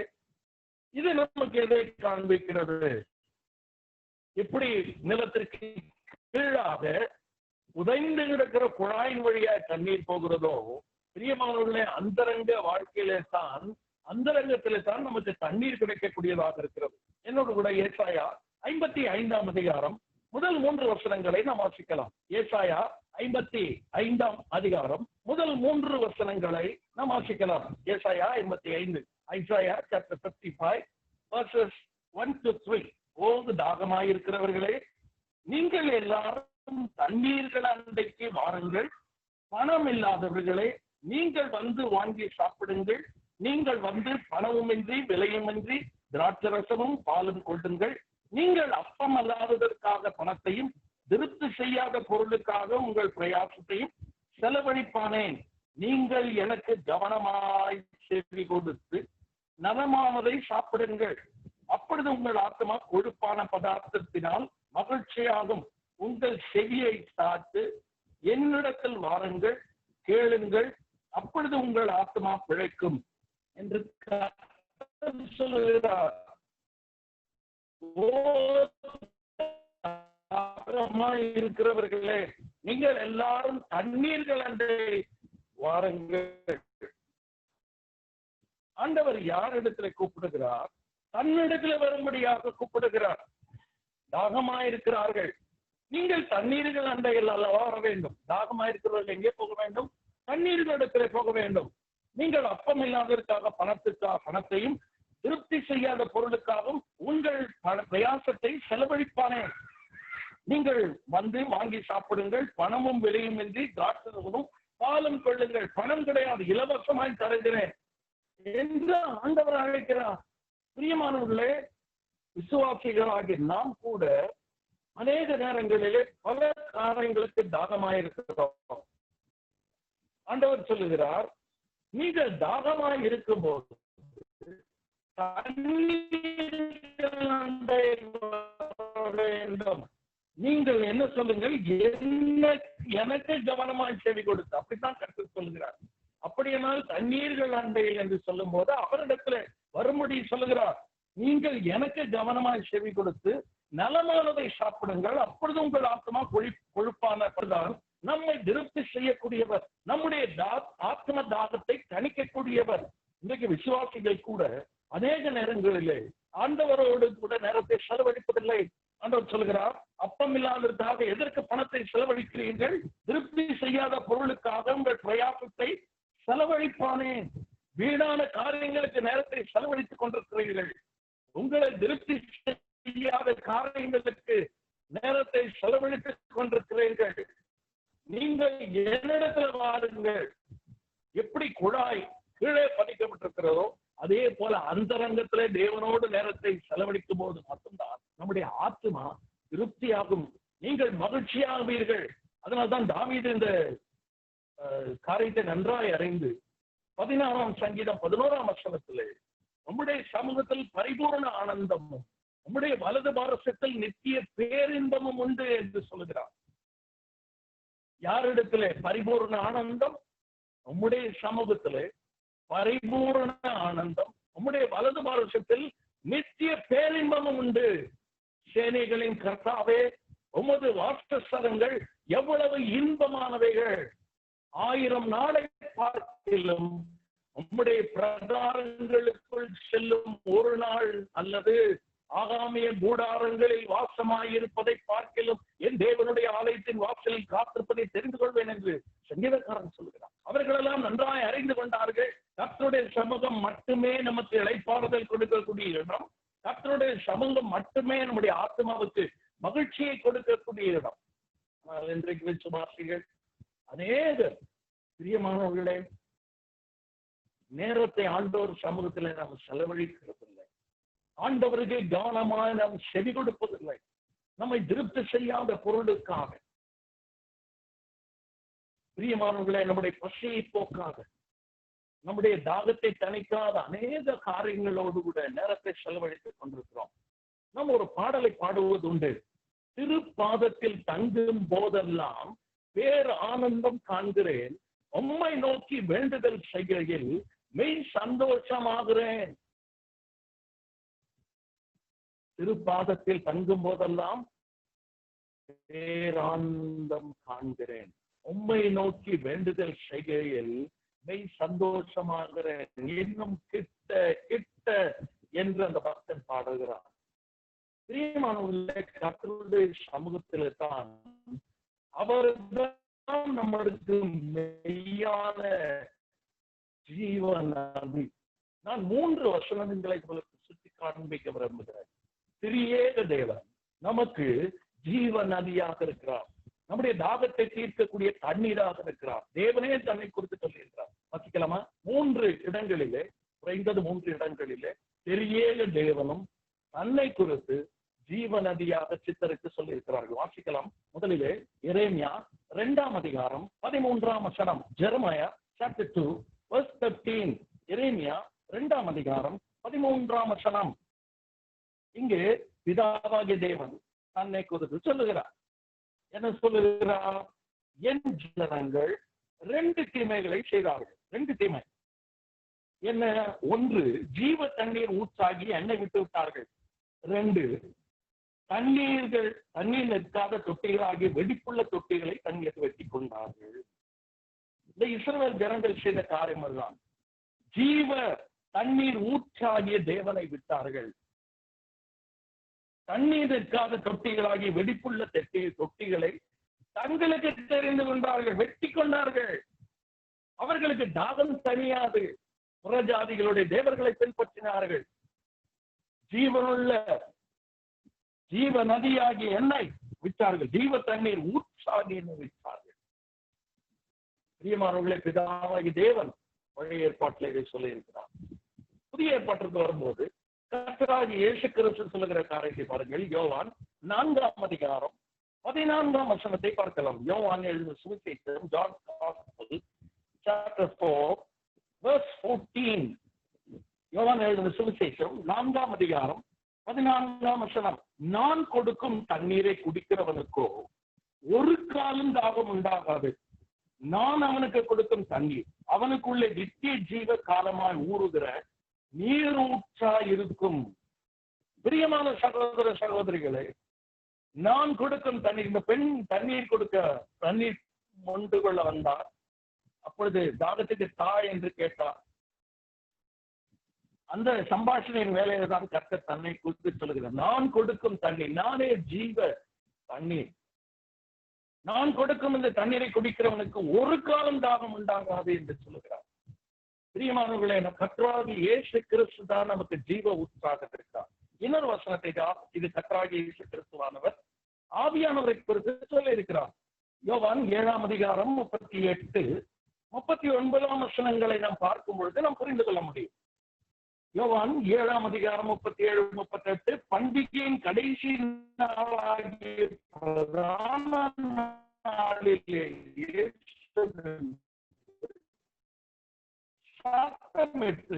இது நமக்கு எதை காண்பிக்கிறது? எப்படி நிலத்திற்கு கீழாக உதைந்து கிடக்கிற குழாயின் வழியா தண்ணீர் போகிறதோ, பிரியமானவர்களே, அந்தரங்கத்திலே தான் நமக்கு தண்ணீர் கிடைக்கக்கூடியதாக இருக்கிறது. என்னோடு கூட ஏசாயா 55ஆம் அதிகாரம் முதல் 3 வசனங்களை நாம் வாசிக்கலாம். ஏசாயா 55ஆம் அதிகாரம் முதல் 3 வசனங்களை நாம் வாசிக்கலாம். ஏசாயா 55, ஐசாயா chapter 55 verses 1 to 3. ஓது தாகமாயிருக்கிறவர்களே, நீங்கள் எல்லாரும் தண்ணீர்கள் அண்டைக்கு வாருங்கள். பணம் இல்லாதவர்களே, நீங்கள் வந்து வாங்கி சாப்பிடுங்கள். நீங்கள் வந்து பணமுமின்றி விலையுமின்றி திராட்சரசமும் பாலும் கொள்ளுங்கள். நீங்கள் அப்பம் அல்லாததற்காக பணத்தையும் திருப்தி செய்யாத பொருளுக்காக உங்கள் பிரயாசத்தையும் செலவழிப்பானேன். நீங்கள் எனக்கு கவனமாய் செவி கொடுத்து நலமானதை சாப்பிடுங்கள். அப்பொழுது உங்கள் ஆத்மா கொழுப்பான பதார்த்தத்தினால் மகிழ்ச்சியாகும். உங்கள் செவியை சாத்து என்னிடத்தில் வாருங்கள், கேளுங்கள், அப்பொழுது உங்கள் ஆத்மா பிழைக்கும் என்று சொல்லுகிறார், இருக்கிறவர்களே, நீங்கள் எல்லாரும் தண்ணீர்கள் அண்டை வாருங்கள். ஆண்டவர் யாரிடத்துல கூப்பிடுகிறார்? தன்னிடத்துல வரும்படியாக கூப்பிடுகிறார். தாகமாயிருக்கிறார்கள், நீங்கள் தண்ணீர்கள் அண்டையில் அல்லவா வர வேண்டும். தாகமாயிருக்கிறவர்கள் எங்கே போக வேண்டும்? தண்ணீர்களிடத்திலே போக வேண்டும். நீங்கள் அப்பம் இல்லாததற்காக பணத்தையும் திருப்தி செய்யாத பொருளுக்காகவும் உங்கள் பிரயாசத்தை செலவழிப்பானே. நீங்கள் வந்து வாங்கி சாப்பிடுங்கள், பணமும் விலையும் இன்றி திராட்சையும் பாலும் கொள்ளுங்கள், பணம் கிடையாது, இலவசமாய் தருகிறேன் என்று ஆண்டவர் அழைக்கிறார். பிரியமானவர்களே, விசுவாசிகளாகி நாம் கூட அநேக நேரங்களிலே பல காரியங்களுக்கு தாகமாயிருக்கிறோம். ஆண்டவர் சொல்லுகிறார், நீங்கள் தாகமாய் இருக்கும் போது வேண்டும். நீங்கள் என்ன சொல்லுங்கள்? எனக்கு கவனமாய் செவி கொடுத்து. அப்படித்தான் கர்த்தர் சொல்லுகிறார். அப்படியானால் தண்ணீர்கள் அண்டையில் என்று சொல்லும் போது அவரிடத்துல வரும்படி சொல்லுகிறார். நீங்கள் எனக்கு கவனமாய் செவி கொடுத்து நலமானதை சாப்பிடுங்கள், அப்பொழுது உங்கள் ஆத்மா கொழுப்பானதான் நம்மை திருப்தி செய்யக்கூடியவர், நம்முடைய ஆத்ம தாகத்தை தணிக்கக்கூடியவர். இன்றைக்கு விசுவாசிகள் கூட அநேக நேரங்களிலே ஆண்டவரோடு கூட நேரத்தை செலவழிப்பதில்லை. ஆண்டவர் சொல்கிறார், அப்பம் இல்லாததற்காக எதற்கு பணத்தை செலவழிக்கிறீர்கள்? திருப்தி செய்யாத பொருளுக்காக உங்கள் பிரயாசத்தை செலவழிப்பானேன். வீணான காரியங்களுக்கு நேரத்தை செலவழித்துக் கொண்டிருக்கிறீர்கள். உங்களை திருப்தி செய்யாத காரியங்களுக்கு நேரத்தை செலவழித்துக் கொண்டிருக்கிறீர்கள். நீங்கள் என்னிடத்தில் வாருங்கள். எப்படி குழாய் கீழே பதிக்கப்பட்டிருக்கிறதோ அதே போல அந்தரங்கத்திலே தேவனோடு நேரத்தை செலவழிக்கும் போது மட்டும்தான் நம்முடைய ஆத்மா திருப்தியாகும், நீங்கள் மகிழ்ச்சியாகுவீர்கள். அதனால்தான் தாவீது இந்த காரியத்தை நன்றாய் அறிந்து 16ஆம் சங்கீதம் 11ஆம் வசனத்திலே நம்முடைய சமூகத்தில் பரிபூர்ண ஆனந்தமும் நம்முடைய வலது பாரசத்தில் நித்திய பேரின்பமும் உண்டு என்று சொல்லுகிறார். யாரிடத்திலே பரிபூர்ண ஆனந்தம்? நம்முடைய சமூகத்திலே பரிபூர்ண ஆனந்தம், நம்முடைய வலது பாரசத்தில் நித்திய பேரின்பமும் உண்டு. சேனைகளின் கர்த்தாவே, உமது வாசஸ்தலங்கள் எவ்வளவு இன்பமானவைகள். 1000 நாளை பார்க்கிலும் உம்முடைய பிரகாரங்களுக்குள் செல்லும் ஒரு நாள் அல்லது ஆகாமிய கூடாரங்களில் வாசமாயிருப்பதை பார்க்கிலும் என் தேவனுடைய ஆலயத்தின் வாசலில் காத்திருப்பதை தெரிந்து கொள்வேன் என்று சங்கீதக்காரன் சொல்கிறார். அவர்களெல்லாம் நன்றாய் அறிந்து கொண்டார்கள், கர்த்தருடைய சமூகம் மட்டுமே நமக்கு இளைப்பாறுதல் கொடுக்கக்கூடிய இடம், கர்த்தருடைய சமூகம் மட்டுமே நம்முடைய ஆத்மாவுக்கு மகிழ்ச்சியை கொடுக்கக்கூடிய இடம். ஆனால் இன்றைக்கு விசுவாசிகள் அநேகர், பிரியமானவர்களே, நேரத்தை ஆண்டவர் சமூகத்தில் நாம் செலவழிக்கிறதில்லை, ஆண்டவருக்கு கவனமாக நாம் செவி கொடுப்பதில்லை. நம்மை திருப்தி செய்யாத பொருளுக்காக, பிரியமானவர்களே, நம்முடைய பசியை போக்காக, நம்முடைய தாகத்தை தணிக்காத அநேக காரியங்களோடு கூட நேரத்தை செலவழித்துக் கொண்டிருக்கிறோம். நாம் ஒரு பாடலை பாடுவது உண்டு. திருப்பாதத்தில் தங்கும் போதெல்லாம் பேர் ஆனந்தம் காண்கிறேன், உம்மை நோக்கி வேண்டுதல் செய்கையில் மெய் சந்தோஷமாகிறேன். திருப்பாதத்தில் தங்கும் போதெல்லாம் பேரானந்தம் காண்கிறேன், உம்மை நோக்கி வேண்டுதல் செய்கையில் மெய் சந்தோஷமாகிறேன். இன்னும் கிட்ட கிட்ட என்று அந்த பக்தன் பாடுகிறார். பிரியமானவர்களே, கர்த்தருடைய சமூகத்திலே தான் அவர்தான் நம்மளுக்கு மெய்யான ஜீவநதி. நான் 3 வசனங்களை உங்களுக்கு சுட்டி காண்பிக்க விரும்புகிறேன். திரியேக தேவன் நமக்கு ஜீவ நதியாக இருக்கிறார், நம்முடைய தாகத்தை தீர்க்கக்கூடிய தண்ணீராக இருக்கிறார். தேவனே தன்னை குறித்து சொல்லியிருக்கிறார். வாசிக்கலாமா? 3 இடங்களிலே, குறைந்தது 3 இடங்களிலே திரியேக தேவனும் தன்னை குறித்து ஜீவ நதியாக சித்தருக்கு சொல்லியிருக்கிறார்கள். வாசிக்கலாம். முதலிலே எரேமியா 2ஆம் அதிகாரம் 13ஆம் வசனம். Jeremiah chapter 2 verse 13. எரேமியா 2ஆம் அதிகாரம் 13ஆம் வசனம். இங்கே பிதாவாகிய தேவன் தன்னை குறித்து சொல்லுகிறார். என்ன சொல்லுகிறார்? என் ஜனங்கள் 2 தீமைகளை செய்தார்கள். 2 தீமை. என்ன? ஒன்று, ஜீவ தண்ணீர் ஊற்றாகி எண்ணெய் விட்டு விட்டார்கள். 2, தண்ணீர் நிற்காத தொட்டிகளாகிய வெடிப்புள்ள தொட்டிகளை தண்ணீர் வெட்டி கொண்டார்கள். இந்த இஸ்ரவேல் ஜனங்கள் செய்த காரியம் அதுதான். ஜீவ தண்ணீர் ஊற்றாகிய தேவனை விட்டார்கள். தண்ணீர் நிற்காத தொட்டிகளாகிய வெடிப்புள்ள தொட்டிகளை தங்களுக்கு தெரிந்து கொண்டார்கள், வெட்டி கொண்டார்கள். அவர்களுக்கு தாகம் தனியாது. புறஜாதிகளுடைய தேவர்களை பின்பற்றினார்கள். ஜீவனுள்ள ஜீவ நதியாகிய எண்ணெய் விட்டார்கள், ஜீவ தண்ணீர் ஊற்றாகிய எண்ணெய் விட்டார்கள். பிரியமானவர்களே, பிதாவாகிய தேவன் பழைய ஏற்பாட்டில் இதை சொல்லி இருக்கிறார். புதிய ஏற்பாட்டிற்கு வரும்போது கர்த்தராகிய இயேசு கிறிஸ்து சொல்லுகிற காரியத்தை பாருங்கள். யோவான் 4ஆம் அதிகாரம் 14ஆம் வசனத்தை பார்க்கலாம். யோவான் எழுதின சுவிசேஷம், ஜான் காஸ்பல் chapter 4 verse 14. யோவான் எழுதின சுவிசேஷம் 4ஆம் அதிகாரம் 14ஆம் வசனம். நான் கொடுக்கும் தண்ணீரை குடிக்கிறவனுக்கோ ஒரு காலம் தாகம் உண்டாகாது. நான் அவனுக்கு கொடுக்கும் தண்ணீர் அவனுக்குள்ளே நித்திய ஜீவ காலமாய் ஊறுகிற நீரூற்றா இருக்கும். பிரியமான சகோதர சகோதரிகளே, நான் கொடுக்கும் தண்ணீர், இந்த பெண் தண்ணீர் மொண்டு கொள்ள வந்தார். அப்பொழுது தாகத்துக்கு தாய் என்று கேட்டார். அந்த சம்பாஷணையின் வேலையில தான் கர்த்தர் தன்னை குறித்து சொல்லுகிறார். நான் கொடுக்கும் தண்ணீர், நானே ஜீவ தண்ணீர். நான் கொடுக்கும் இந்த தண்ணீரை குடிக்கிறவனுக்கு ஒரு காலம் தாகம் உண்டாகாது என்று சொல்லுகிறார். பிரியமானவர்களே, கர்த்தராகிய இயேசு கிறிஸ்து தான் நமக்கு ஜீவ ஊற்றாக இருக்கிறார். இன்னொரு வசனத்தை இது கர்த்தராகிய இயேசு கிறிஸ்துவானவர் ஆவியானவரை குறித்து சொல்ல இருக்கிறார். யோவான் 7ஆம் அதிகாரம் 38, 39ஆம் வசனங்களை நாம் பார்க்கும் பொழுது நாம் புரிந்து கொள்ள முடியும். யோவான் 7ஆம் அதிகாரம் 37, 38, பண்டிகையின் கடைசி நாளாகிய பிரதான நாளிலே சத்தமிட்டு,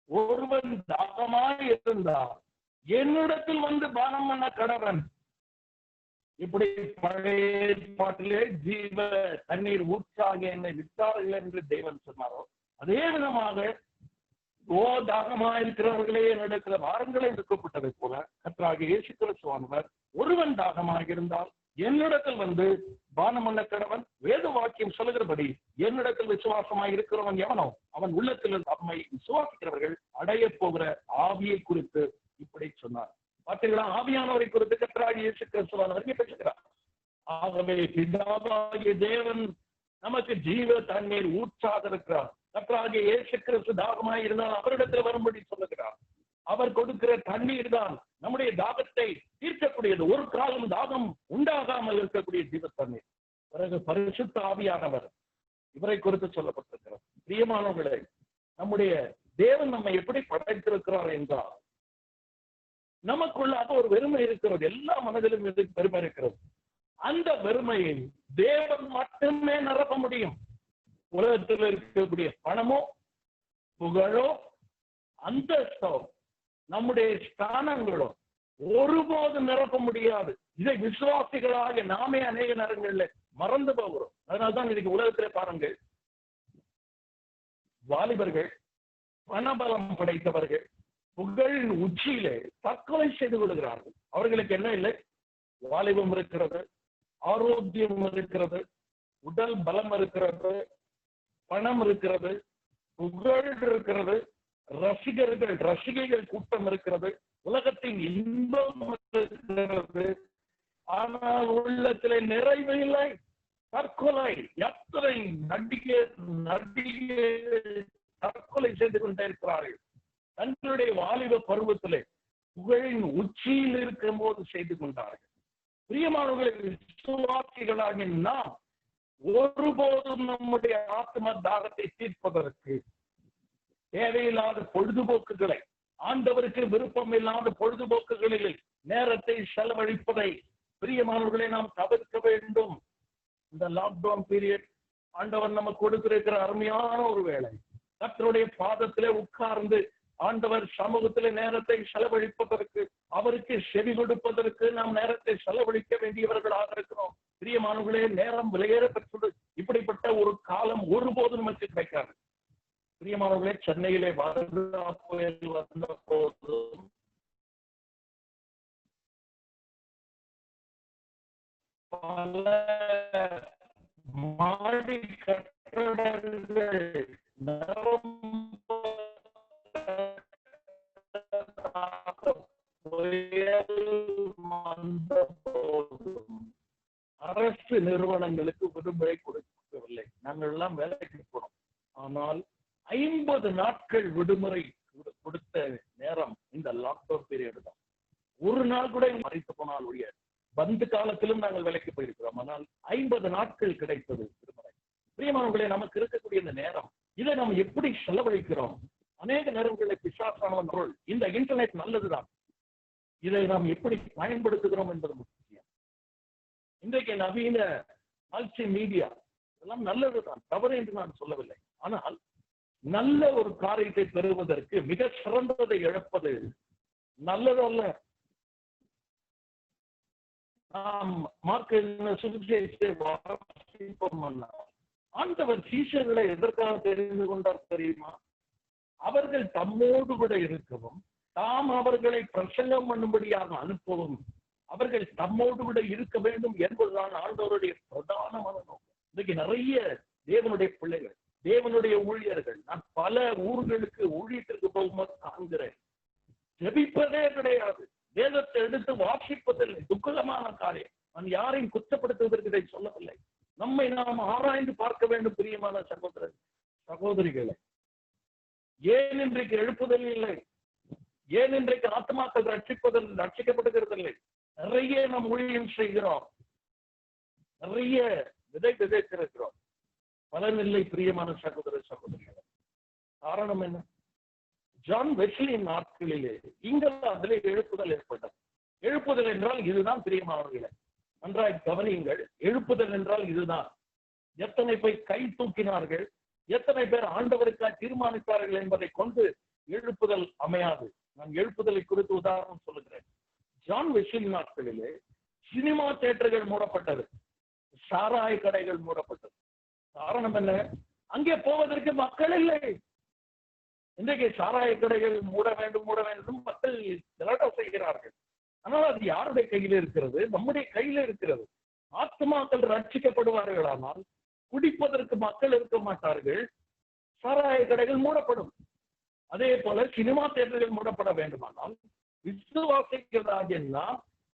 ஒருவன் தாகமாய் இருந்தார் என்னிடத்தில் வந்து பானம் பண்ண கடவன். இப்படி பழைய ஏற்பாட்டிலே ஜீவ தண்ணீர் ஊற்றாக என்னை விட்டார்கள் என்று தேவன் சொன்னாரோ, அதே விதமாக தாகமாயிருக்கிறவர்களே என்னிடத்துல வாருங்களே என்று கூப்பிட்டதை போல கர்த்தராகிய இயேசு கிறிஸ்துவானவர் ஒருவன் தாகமாக இருந்தால் என்னிடத்தில் வந்து பானம் பண்ண கடவன். வேத வாக்கியம் சொல்லுகிறபடி என்னிடத்தில் விசுவாசமாய் இருக்கிறவன் எவனோ அவன் உள்ளத்தில் தம்மை விசுவாசிக்கிறவர்கள் அடைய போகிற ஆவியை குறித்து இப்படி சொன்னார். பார்த்தீங்களா? ஆவியானவரை குறித்து கர்த்தராகிய இயேசு கிறிஸ்துவானவர் பேசுகிறார். ஆகவே பிதாவாகிய தேவன் நமக்கு ஜீவ தண்ணீர் ஊற்றாக இருக்கிறார். கர்த்தராகிய இயேசு கிறிஸ்து தாகமாய் இருந்தால் அவரிடத்தில் வரும்படி சொல்லுகிறார். அவர் கொடுக்கிற தண்ணீர் தான் நம்முடைய தாகத்தை தீர்க்கக்கூடியது. ஒரு காலம் தாகம் உண்டாகாமல் இருக்கக்கூடிய ஜீவ தண்ணீர். பிறகு பரிசுத்த ஆவியானவர், இவரை குறித்து சொல்லப்பட்டிருக்கிறார். பிரியமானவர்களே, நம்முடைய தேவன் நம்மை எப்படி படைத்திருக்கிறார் என்றால், நமக்குள்ளாக ஒரு வெறுமை இருக்கிறது. எல்லா மனதிலும் பெருமை இருக்கிறது. அந்த வெறுமையை தேவன் மட்டுமே நிரப்ப முடியும். உலகத்தில் இருக்கக்கூடிய பணமோ புகழோ அந்தஸ்தோ நம்முடைய ஸ்தானங்களோ ஒருபோது நிரப்ப முடியாது. இதை விசுவாசிகளாக நாமே அநேக நேரங்கள்ல மறந்து போகிறோம். அதனால்தான் இன்னைக்கு உலகத்திலே பாருங்கள், வாலிபர்கள், பணபலம் படைத்தவர்கள் புகழின் உச்சியிலே தற்கொலை செய்து கொள்கிறார்கள். அவர்களுக்கு என்ன இல்லை? வாலிபம் இருக்கிறது, ஆரோக்கியம் இருக்கிறது, உடல் பலம் இருக்கிறது, பணம் இருக்கிறது, புகழ் இருக்கிறது, ரசிகைகள் கூட்டம் இருக்கிறது, உலகத்தின் இன்பம் இருக்கிறது. ஆனால் உள்ளத்திலே நிறைவு இல்லை. தற்கொலை, எத்தனை நடிகை தற்கொலை செய்து கொண்டே இருக்கிறார்கள். தங்களுடைய வாலிப பருவத்திலே புகழின் உச்சியில் இருக்கும் போது செய்து கொண்டார்கள். பிரியமானவர்களை, விசுவாசிகளாகிய நாம் ஒருபோதும் நம்முடைய ஆத்ம தாகத்தை தீர்ப்பதற்கு தேவையில்லாத பொழுதுபோக்குகளை, ஆண்டவருக்கு விருப்பம் இல்லாத பொழுதுபோக்குகளில் நேரத்தை செலவழிப்பதை பிரியமானவர்களை நாம் தவிர்க்க வேண்டும். இந்த லாக்டவுன் பீரியட் ஆண்டவர் நமக்கு கொடுத்திருக்கிற அருமையான ஒரு வேளை. கர்த்தருடைய பாதத்திலே உட்கார்ந்து ஆண்டவர் சமூகத்திலே நேரத்தை செலவழிப்பதற்கு, அவருக்கு செவி கொடுப்பதற்கு நாம் நேரத்தை செலவழிக்க வேண்டியவர்களாக இருக்கிறோம். பிரியமானவர்களே, நேரம் விலையேற பெற்றது. இப்படிப்பட்ட ஒரு காலம் ஒருபோதும் நமக்கு கிடைக்காது. பிரியமானவர்களே, சென்னையிலே வருடா புயல் வந்த போதும் பல மாடி கட்டடங்கள் அரசு நிறுவனங்களுக்கு விடுமுறை கொடுக்கவில்லை. நாங்கள் எல்லாம் வேலைக்கு போனோம். ஆனால் 50 நாட்கள் விடுமுறை கொடுத்த நேரம் இந்த லாக்டவுன் பீரியட் தான். ஒரு நாள் கூட மறைத்து போனால் ஒழிய பந்து காலத்திலும் நாங்கள் வேலைக்கு போயிருக்கிறோம். ஆனால் 50 நாட்கள் கிடைத்தது விடுமுறை. பிரியமானவர்களே, நமக்கு இருக்கக்கூடிய இந்த நேரம், இதை நாம் எப்படி செலவழிக்கிறோம்? அநேக நேரங்களை பிசாசானவன் பொருள். இந்த இன்டர்நெட் நல்லதுதான், இதை நாம் எப்படி பயன்படுத்துகிறோம் என்பது முக்கியம். இன்றைக்கு நவீன மல்டி மீடியா இதெல்லாம் நல்லதுதான், தவறு என்று நான் சொல்லவில்லை. ஆனால் நல்ல ஒரு காரியத்தை பெறுவதற்கு மிக சிறந்ததை இழப்பது நல்லதல்ல. நாம் மார்க்க சுவிசேஷத்தை வாசிப்போம். ஆண்டவர் சீஷர்களை எதற்காக தெரிந்து கொண்டார் தெரியுமா? அவர்கள் தம்மோடு கூட இருக்கவும், தாம் அவர்களை பிரசங்கம் பண்ணும்படியாக அனுப்பவும், அவர்கள் தம்மோடு கூட இருக்க வேண்டும் என்பதுதான் ஆண்டவருடைய பிரதானமான நோக்கம். இன்னைக்கு நிறைய தேவனுடைய பிள்ளைகள், தேவனுடைய ஊழியர்கள், நான் பல ஊர்களுக்கு ஊழியத்திற்கு போகும்போது காண்கிறேன், ஜெபிப்பதே கிடையாது, வேதத்தை எடுத்து வாசிப்பதில்லை. துக்ககமான காரியம். நான் யாரையும் குற்றப்படுத்துவதற்கு இதை சொல்லவில்லை. நம்மை நாம் ஆராய்ந்து பார்க்க வேண்டும். பிரியமான சகோதரர் சகோதரிகளை, ஏன் இன்றைக்கு எழுப்புதல் இல்லை? ஏன் இன்றைக்கு ஆத்மாக்கள் ரட்சிக்கப்படுகிறது இல்லை? நிறைய நாம் ஊழியம் செய்கிறோம், நிறைய விதைத்திருக்கிறோம், பலனில்லை. பிரியமான சகோதர சகோதரிகளை, காரணம் என்ன? ஜான் வெஸ்லியின் நாட்களிலே இங்கிலாந்திலே எழுப்புதல் ஏற்பட்டது. எழுப்புதல் என்றால் இதுதான். பிரியமானவர்களே, நன்றாய் கவனியுங்கள். எழுப்புதல் என்றால் இதுதான். எத்தனை பேர் கை தூக்கினார்கள், எத்தனை பேர் ஆண்டவருக்காக தீர்மானித்தார்கள் என்பதை கொண்டு எழுப்புதல் அமையாது. நான் எழுப்புதலை குறித்து உதாரணம் சொல்லுகிறேன். ஜான் வெஸ்லி நாட்களிலே சினிமா தியேட்டர்கள் மூடப்பட்டது, சாராய கடைகள் மூடப்பட்டது. காரணம் என்ன? அங்கே போவதற்கு மக்கள் இல்லை. இன்றைக்கு சாராய கடைகள் மூட வேண்டும் மக்கள் திரட்டம் செய்கிறார்கள். ஆனால் அது யாருடைய கையில் இருக்கிறது? நம்முடைய கையில இருக்கிறது. ஆத்மாக்கள் ரட்சிக்கப்படுவார்கள், ஆனால் குடிப்பதற்கு மக்கள் இருக்க மாட்டார்கள். சாராய கடைகள் மூடப்படும். அதே போல சினிமா தியேட்டர்கள் மூடப்பட வேண்டுமானால் விசுவாசிக்கிறதாக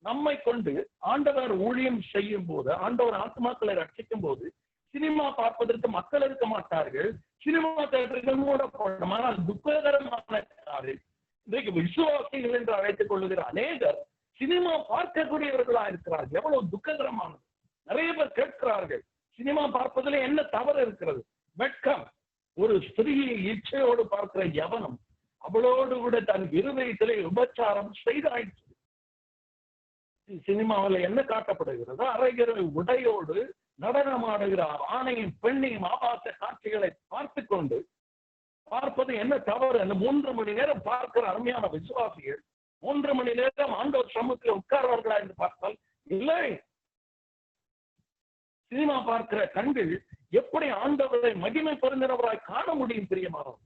நம்மை கொண்டு ஆண்டவர் ஊழியம் செய்யும் போது, ஆண்டவர் ஆத்மாக்களை ரட்சிக்கும் போது சினிமா பார்ப்பதற்கு மக்கள் இருக்க மாட்டார்கள். சினிமா தியேட்டர்கள் மூடப்படும். ஆனால் துக்ககரமான காரியம், இன்றைக்கு விசுவாசிகள் என்று அழைத்துக் கொள்ளுகிற அநேகர் சினிமா பார்க்கக்கூடியவர்களா இருக்கிறார்கள். எவ்வளவு துக்ககரமானது! நிறைய பேர் கேட்கிறார்கள், சினிமா பார்ப்பதில் என்ன தவறு இருக்கிறது? வெட்கம். ஒரு ஸ்திரீயை இச்சையோடு பார்க்கிற யவனம் அவளோடு கூட தன் இருதயத்திலே உபச்சாரம் செய்தாயிற்று. சினிமாவில் என்ன காட்டப்படுகிறது? அரைகிற உடையோடு நடனமாடுகிற ஆணையும் பெண்ணையும் ஆபாச காட்சிகளை பார்த்து கொண்டு பார்ப்பது என்ன தவறு? 3 மணி நேரம் பார்க்கிற அருமையான விசுவாசிகள் 3 மணி நேரம் ஆண்டவர் சமூகத்தில் உட்கார்வார்களா என்று பார்த்தால் இல்லை. சினிமா பார்க்கிற கண்கள் எப்படி ஆண்டவரை மகிமை பொருந்தினவராய் காண முடியும்? பிரியமானவர்,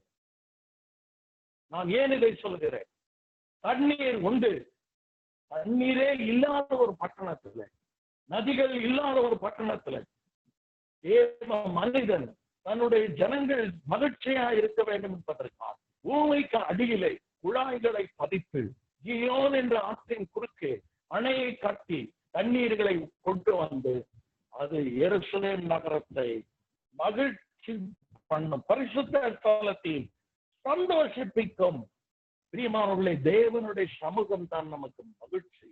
நான் ஏன் இதை சொல்கிறேன்? தண்ணீர் உண்டு, தண்ணீரே இல்லாத ஒரு பட்டணத்துல, நதிகள் இல்லாத ஒரு பட்டணத்துல தேவ மனிதன் தன்னுடைய ஜனங்கள் மகிழ்ச்சியா இருக்க வேண்டும் என்பதற்காக பூமிக்கு அடியிலே குழாய்களை பதித்து கியோன் என்ற ஆற்றின் குறுக்கே அணையை கட்டி தண்ணீர்களை கொண்டு வந்து அது எருசலேம் நகரத்தை மகிழ்ச்சி பண்ணும், பரிசுத்த ஸ்தலத்தில் சந்தோஷிப்பிக்கும். பிரியமானவர்களே, தேவனுடைய சமூகம் தான் நமக்கு மகிழ்ச்சி.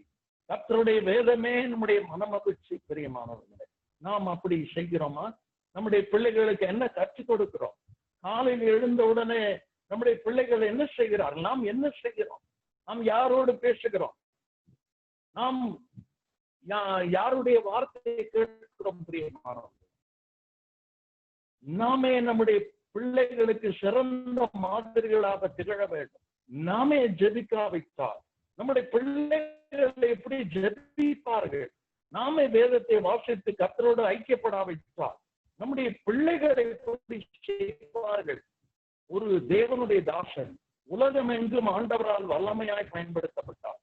கர்த்தருடைய வேதமே நம்முடைய மன மகிழ்ச்சி. பிரியமானவர்களே, நாம் அப்படி செய்கிறோமா? நம்முடைய பிள்ளைகளுக்கு என்ன கற்றுக் கொடுக்கிறோம்? காலையில் எழுந்த உடனே நம்முடைய பிள்ளைகள் என்ன செய்கிறார்கள்? நாம் என்ன செய்கிறோம்? நாம் யாரோடு பேசுகிறோம்? நாம் யாருடைய வார்த்தையை கேட்கிறோம்? பிரியமானவர்களே, நாமே நம்முடைய பிள்ளைகளுக்கு சிறந்த மாதிரிகளாக திகழ வேண்டும். நாமே ஜெபிக்காவிட்டால் நம்முடைய பிள்ளைகளை எப்படி ஜெபிப்பார்கள்? நாமே வேதத்தை வாசித்து கர்த்தரோடு ஐக்கியப்படாவிட்டால் நம்முடைய பிள்ளைகளை எப்படி செய்வார்கள்? ஒரு தேவனுடைய தாசன் உலகமெங்கும் ஆண்டவரால் வல்லமையாய் பயன்படுத்தப்பட்டார்.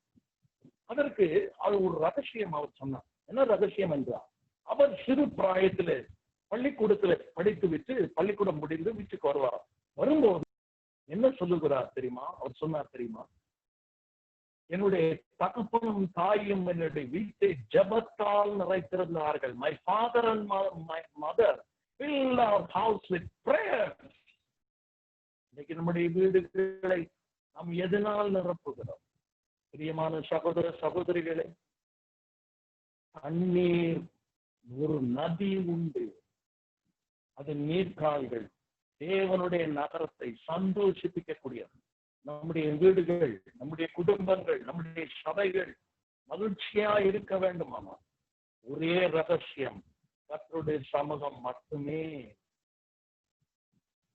அதற்கு அது ஒரு ரகசியம் அவர் சொன்னார். என்ன ரகசியம் என்றால், அவர் சிறு பிராயத்திலே பள்ளிக்கூடத்துல படித்து விட்டு பள்ளிக்கூடம் முடிந்து வீட்டுக்கு வருவார். வரும்போது என்ன சொல்லுகிறார் தெரியுமா? அவர் சொன்னார் தெரியுமா, என்னுடைய தகப்பனும் தாயும் என்னுடைய வீட்டை ஜெபத்தால் நிறைத்திருந்தார்கள். My father and my mother filled our house with prayers. இன்னைக்கு நம்முடைய வீடுகளை நாம் எதனால் நிரப்புகிறோம்? பிரியமான சகோதர சகோதரிகளே, தண்ணீர் ஒரு நதி உண்டு. அது நீர்கால்கள் தேவனுடைய நகரத்தை சந்தோஷிப்பிக்கக்கூடியது. நம்முடைய வீடுகள், நம்முடைய குடும்பங்கள், நம்முடைய சபைகள் மகிழ்ச்சியா இருக்க வேண்டுமாமா, ஒரே ரகசியம் கர்த்தருடைய சமூகம் மட்டுமே.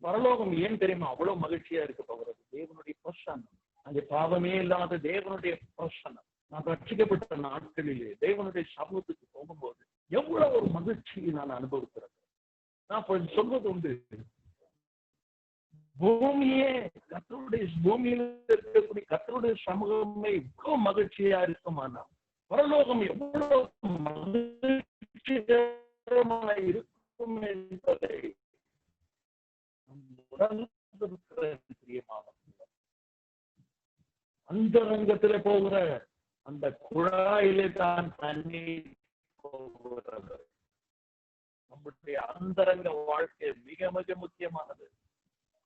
பரலோகம் ஏன் தெரியுமா அவ்வளவு மகிழ்ச்சியா இருக்க போகிறது? தேவனுடைய பிரசன்னம். அங்கே பாவமே இல்லாத தேவனுடைய பிரசன்னம். நான் ரட்சிக்கப்பட்ட நாட்களிலே தேவனுடைய சமூகத்துக்கு போகும்போது எவ்வளவு ஒரு மகிழ்ச்சியை நான் அனுபவிக்கிறேன். நான் சொல்வது உண்டு, பூமியே கர்த்தருடைய பூமியில் இருக்கக்கூடிய கர்த்தருடைய சமூகமே இவ்வளவு மகிழ்ச்சியா இருக்குமானா பரலோகம் எவ்வளவு மகிழ்ச்சிகரமாக இருக்கும் என்பதை அந்தரங்கத்திலே போகிற அந்த குழாயிலே தான் தண்ணீர் போகிறது. நம்முடைய அந்தரங்க வாழ்க்கை மிக மிக முக்கியமானது.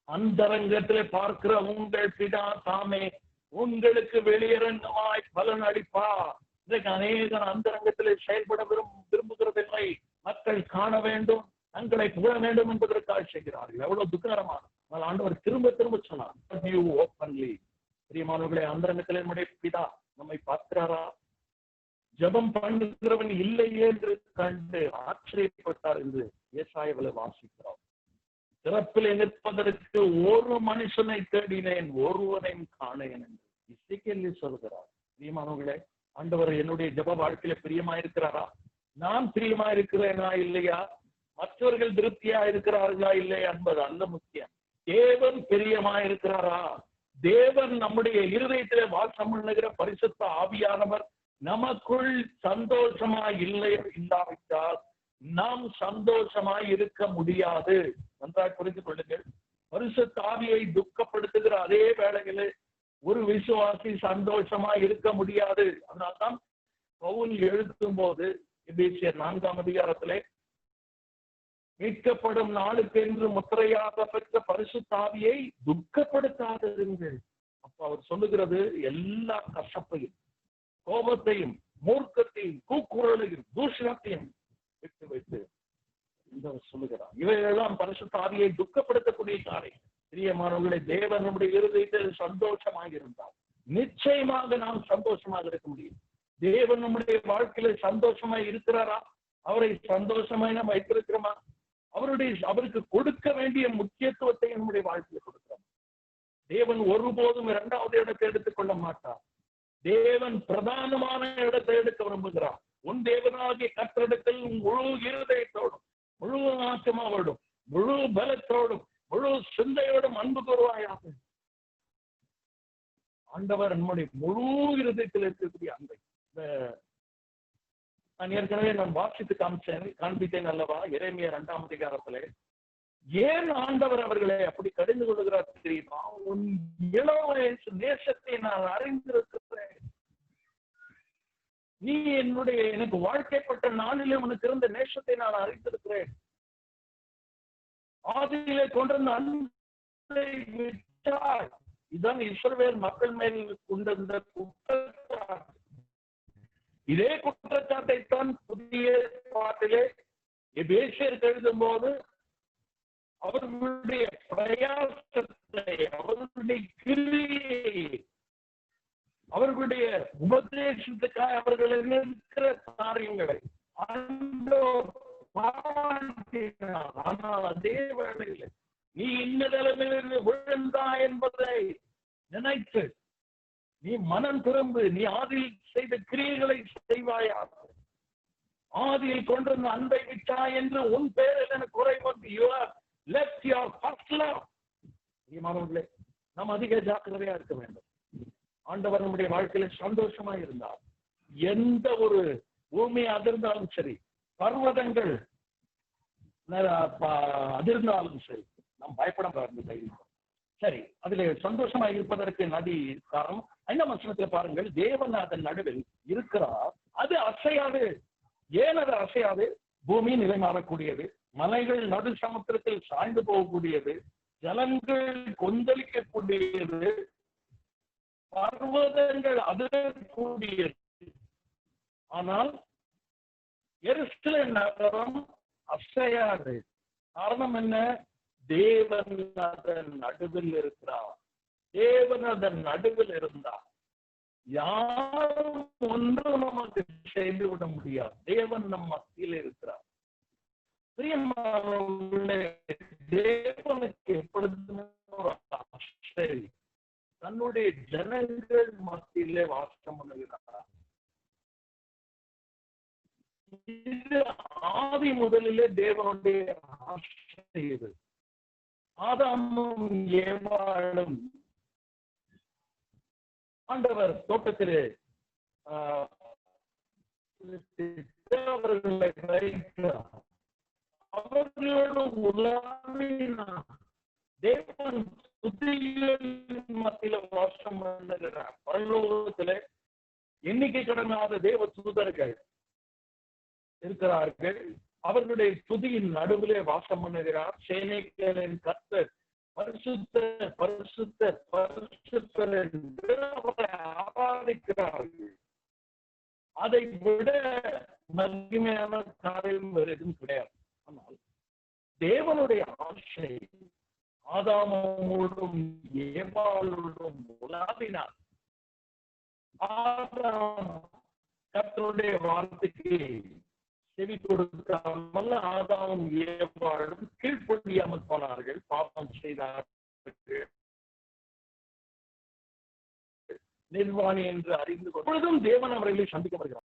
அந்தரங்கத்திலே பார்க்கிற உங்கள் பிதா தாமே உங்களுக்கு வெளியரங்கமாய் பலன் அளிப்பா. இன்றைக்கு அநேகர் அந்தரங்கத்திலே செயல்பட விரும்புகிறதில்லை. மக்கள் காண வேண்டும், தங்களை புகழ வேண்டும் என்பதற்காக செய்கிறார்கள். எவ்வளவு துக்ககரமான ஆண்டவர் திரும்ப திரும்ப சொன்னார், பிரியமானவர்களே, அந்தரங்கத்திலே நம்முடைய பிதா நம்மை பார்க்கிறாரா? ஜெபம் பண்ணுகிறவன் இல்லையே என்று கண்டு ஆச்சரியப்பட்டார் என்று ஏசாயாவிலே வாசிக்கிறோம். திறப்பிலே நிற்பதற்கு ஒரு மனுஷனை தேடினேன், ஒருவனையும் காணேன் என்று இசைக்கேல் சொல்கிறார். பிரியமானவர்களே, ஆண்டவர் என்னுடைய ஜெப வாழ்க்கையில பிரியமா இருக்கிறாரா? நான் பிரியமா இருக்கிறேனா இல்லையா? மற்றவர்கள் திருப்தியா இருக்கிறார்களா இல்லையா என்பது அல்ல முக்கியம். தேவன் பிரியமா இருக்கிறாரா? தேவன் நம்முடைய இருதயத்திலே வாசம் பண்ணுகிற பரிசுத்த ஆவியானவர் நமக்குள் சந்தோஷமாய் இல்லாவிட்டால் நாம் சந்தோஷமாய் இருக்க முடியாது. நன்றாக புரிந்து கொள்ளுங்கள். பரிசுத்த ஆவியை துக்கப்படுத்துகிற அதே வேளையிலே ஒரு விசுவாசி சந்தோஷமாய் இருக்க முடியாது. அதனால்தான் பவுல் எழுதும் போது எபேசியர் 4ஆம் அதிகாரத்திலே மீட்கப்படும் நாளுக்கு என்று முத்திரையாக பெற்ற பரிசுத்த ஆவியை துக்கப்படுத்தாதிருங்கள். அப்ப அவர் சொல்லுகிறது, எல்லா கசப்பையும், கோபத்தையும், மூர்க்கத்தையும், கூக்குரலையும், தூஷணத்தையும் விட்டு வைத்து சொல்லுகிறார். இவையெல்லாம் பரிசுத்த ஆவியை துக்கப்படுத்தக்கூடிய காரியம். பிரியமானவர்களை, தேவன் நம்முடைய இருதயத்தில் சந்தோஷமாக இருந்தால் நிச்சயமாக நாம் சந்தோஷமாக இருக்க முடியும். தேவன் நம்முடைய வாழ்க்கையில சந்தோஷமாய் இருக்கிறாரா? அவரை சந்தோஷமாய் நாம் வைத்திருக்கிறோமா? அவருக்கு கொடுக்க வேண்டிய முக்கியத்துவத்தை நம்முடைய வாழ்க்கையில கொடுக்கிறோம். தேவன் ஒருபோதும் 2வது இடத்தை எடுத்துக் கொள்ள மாட்டார். தேவன் பிரதானமான இடத்தை எடுக்க விரும்புகிறார். உன் தேவனாகிய கர்த்தரிடத்தில் முழு இருதயத்தோடும், முழு ஆத்மாவோடும், முழு பலத்தோடும், முழு சிந்தையோடும் அன்பு கூறுவாயாக. ஆண்டவர் நம்முடைய முழு இருதயத்தில் இருக்கக்கூடிய அன்பை நான் ஏற்கனவே வாசித்து காண்பித்தேன் அல்லவா? எரேமியா 2ஆம் அதிகாரத்திலே ஏன் ஆண்டவர் அவர்களை அப்படி கடிந்து கொள்கிறார் தெரியுமா? உன் இளம் வயசு நேசத்தை நான் அறிந்திருக்கிறேன். நீ எனக்கு வாழ்க்கைப்பட்ட நாளிலே உனக்கு இருந்த நேசத்தை நான் அறிந்திருக்கிறேன். ஆதியிலே கொண்டிருந்த அன்பை விட்டாய். இதுதான் இஸ்ரவேல் மக்கள் மேல் கொண்டிருந்த குற்றச்சாட்டு. இதே குற்றச்சாட்டை தான் புதிய பாட்டிலே எபேசியருக்கு எழுதும் போது அவர்களுடைய பிரயாசத்தை, அவர்களுடைய கிரியை, அவர்களுடைய உபதேசத்துக்காக அவர்கள் இருக்கிற காரியங்களை ஆனால் அதே வேளையில் நீ இந்த நிலைமையிலிருந்து விழுந்தா என்பதை நினைத்து நீ மனம் திரும்பு, நீ ஆதியில் செய்த கிரியைகளை செய்வாயாக. ஆதியில் கொண்டிருந்த அன்பை விட்டா என்று உன் பேரில் எனக்கு குறை வந்து you have left your first love. பிரியமானவர்களே, நாம் அதிக ஜாக்கிரதையா இருக்க வேண்டும். ஆண்டவர் நம்முடைய வாழ்க்கையில சந்தோஷமா இருந்தார், எந்த ஒரு பூமி அதிர்ந்தாலும் சரி, பர்வதங்கள் அதிர்ந்தாலும் சரி, நாம் பயப்பட தைரியம். சரி, அதுல சந்தோஷமா இருப்பதற்கு நதி காரணம் 5ஆம் வசனத்துல பாருங்கள், தேவன் அதன் நடுவில் இருக்கிறார், அது அசையாது. ஏன் அது அசையாது? பூமி நிலை மாறக்கூடியது, மலைகள் நடு சமுத்திரத்தில் சாய்ந்து போகக்கூடியது, ஜலங்கள் கொந்தளிக்கக்கூடியது, பர்வதங்கள் அதிரக்கூடியது. ஆனால் எருசலேம் நகரம் அசையாது. காரணம் என்ன? தேவன் அதன் நடுவில் இருக்கிறார். தேவன் அதன் நடுவில் இருந்தார். யாரும் ஒன்றும் நமக்கு செய்து விட முடியாது. தேவன் நம் மத்தியில் இருக்கிறார். பிரியமானவர்களே, தேவனுக்கு எப்பொழுதுமே ஒரு ஆசை, தன்னுடைய ஜனங்கள் மத்தியிலே வாசம் பண்ணுகிறார். இது ஆதி முதலிலே தேவனுடைய ஆசை. இது ஆதாமும் ஏவாளும் ஆண்டவர் தோட்டத்திலே அவர்களை வைக்கிறார். அவர்களோடு உலாவினார். தேவன் துதிகளின் மத்தியில வாசம் பண்ணுகிறார். பரலோகத்திலே எண்ணிக்கை கடனாத தேவ தூதர்கள் இருக்கிறார்கள். அவர்களுடைய துதியின் நடுவிலே வாசம் பண்ணுகிறார். சேனைகளின் கர்த்தர் பரிசுத்தர் பரிசுத்தர் பரிசுத்தர் என்று அவரை ஆராதிக்கிறார்கள். அதை விட மகிமையான காரியம் வேறு எதுவும் கிடையாது. ஆனால் தேவனுடைய ஆசை ஆதாமோடும் ஏவாளோடும் உலாவினார். ஆதாம் கர்த்தருடைய வார்த்தைக்கு செவி கொடுக்காமல் ஆதாமும் ஏவாளும் கீழ்ப்படியாமல் போனார்கள், பாவம் செய்தார்கள். நிர்வாணி என்று அறிந்து கொள்வதும் தேவன் அவர்களை சந்திக்க வருகிறார்.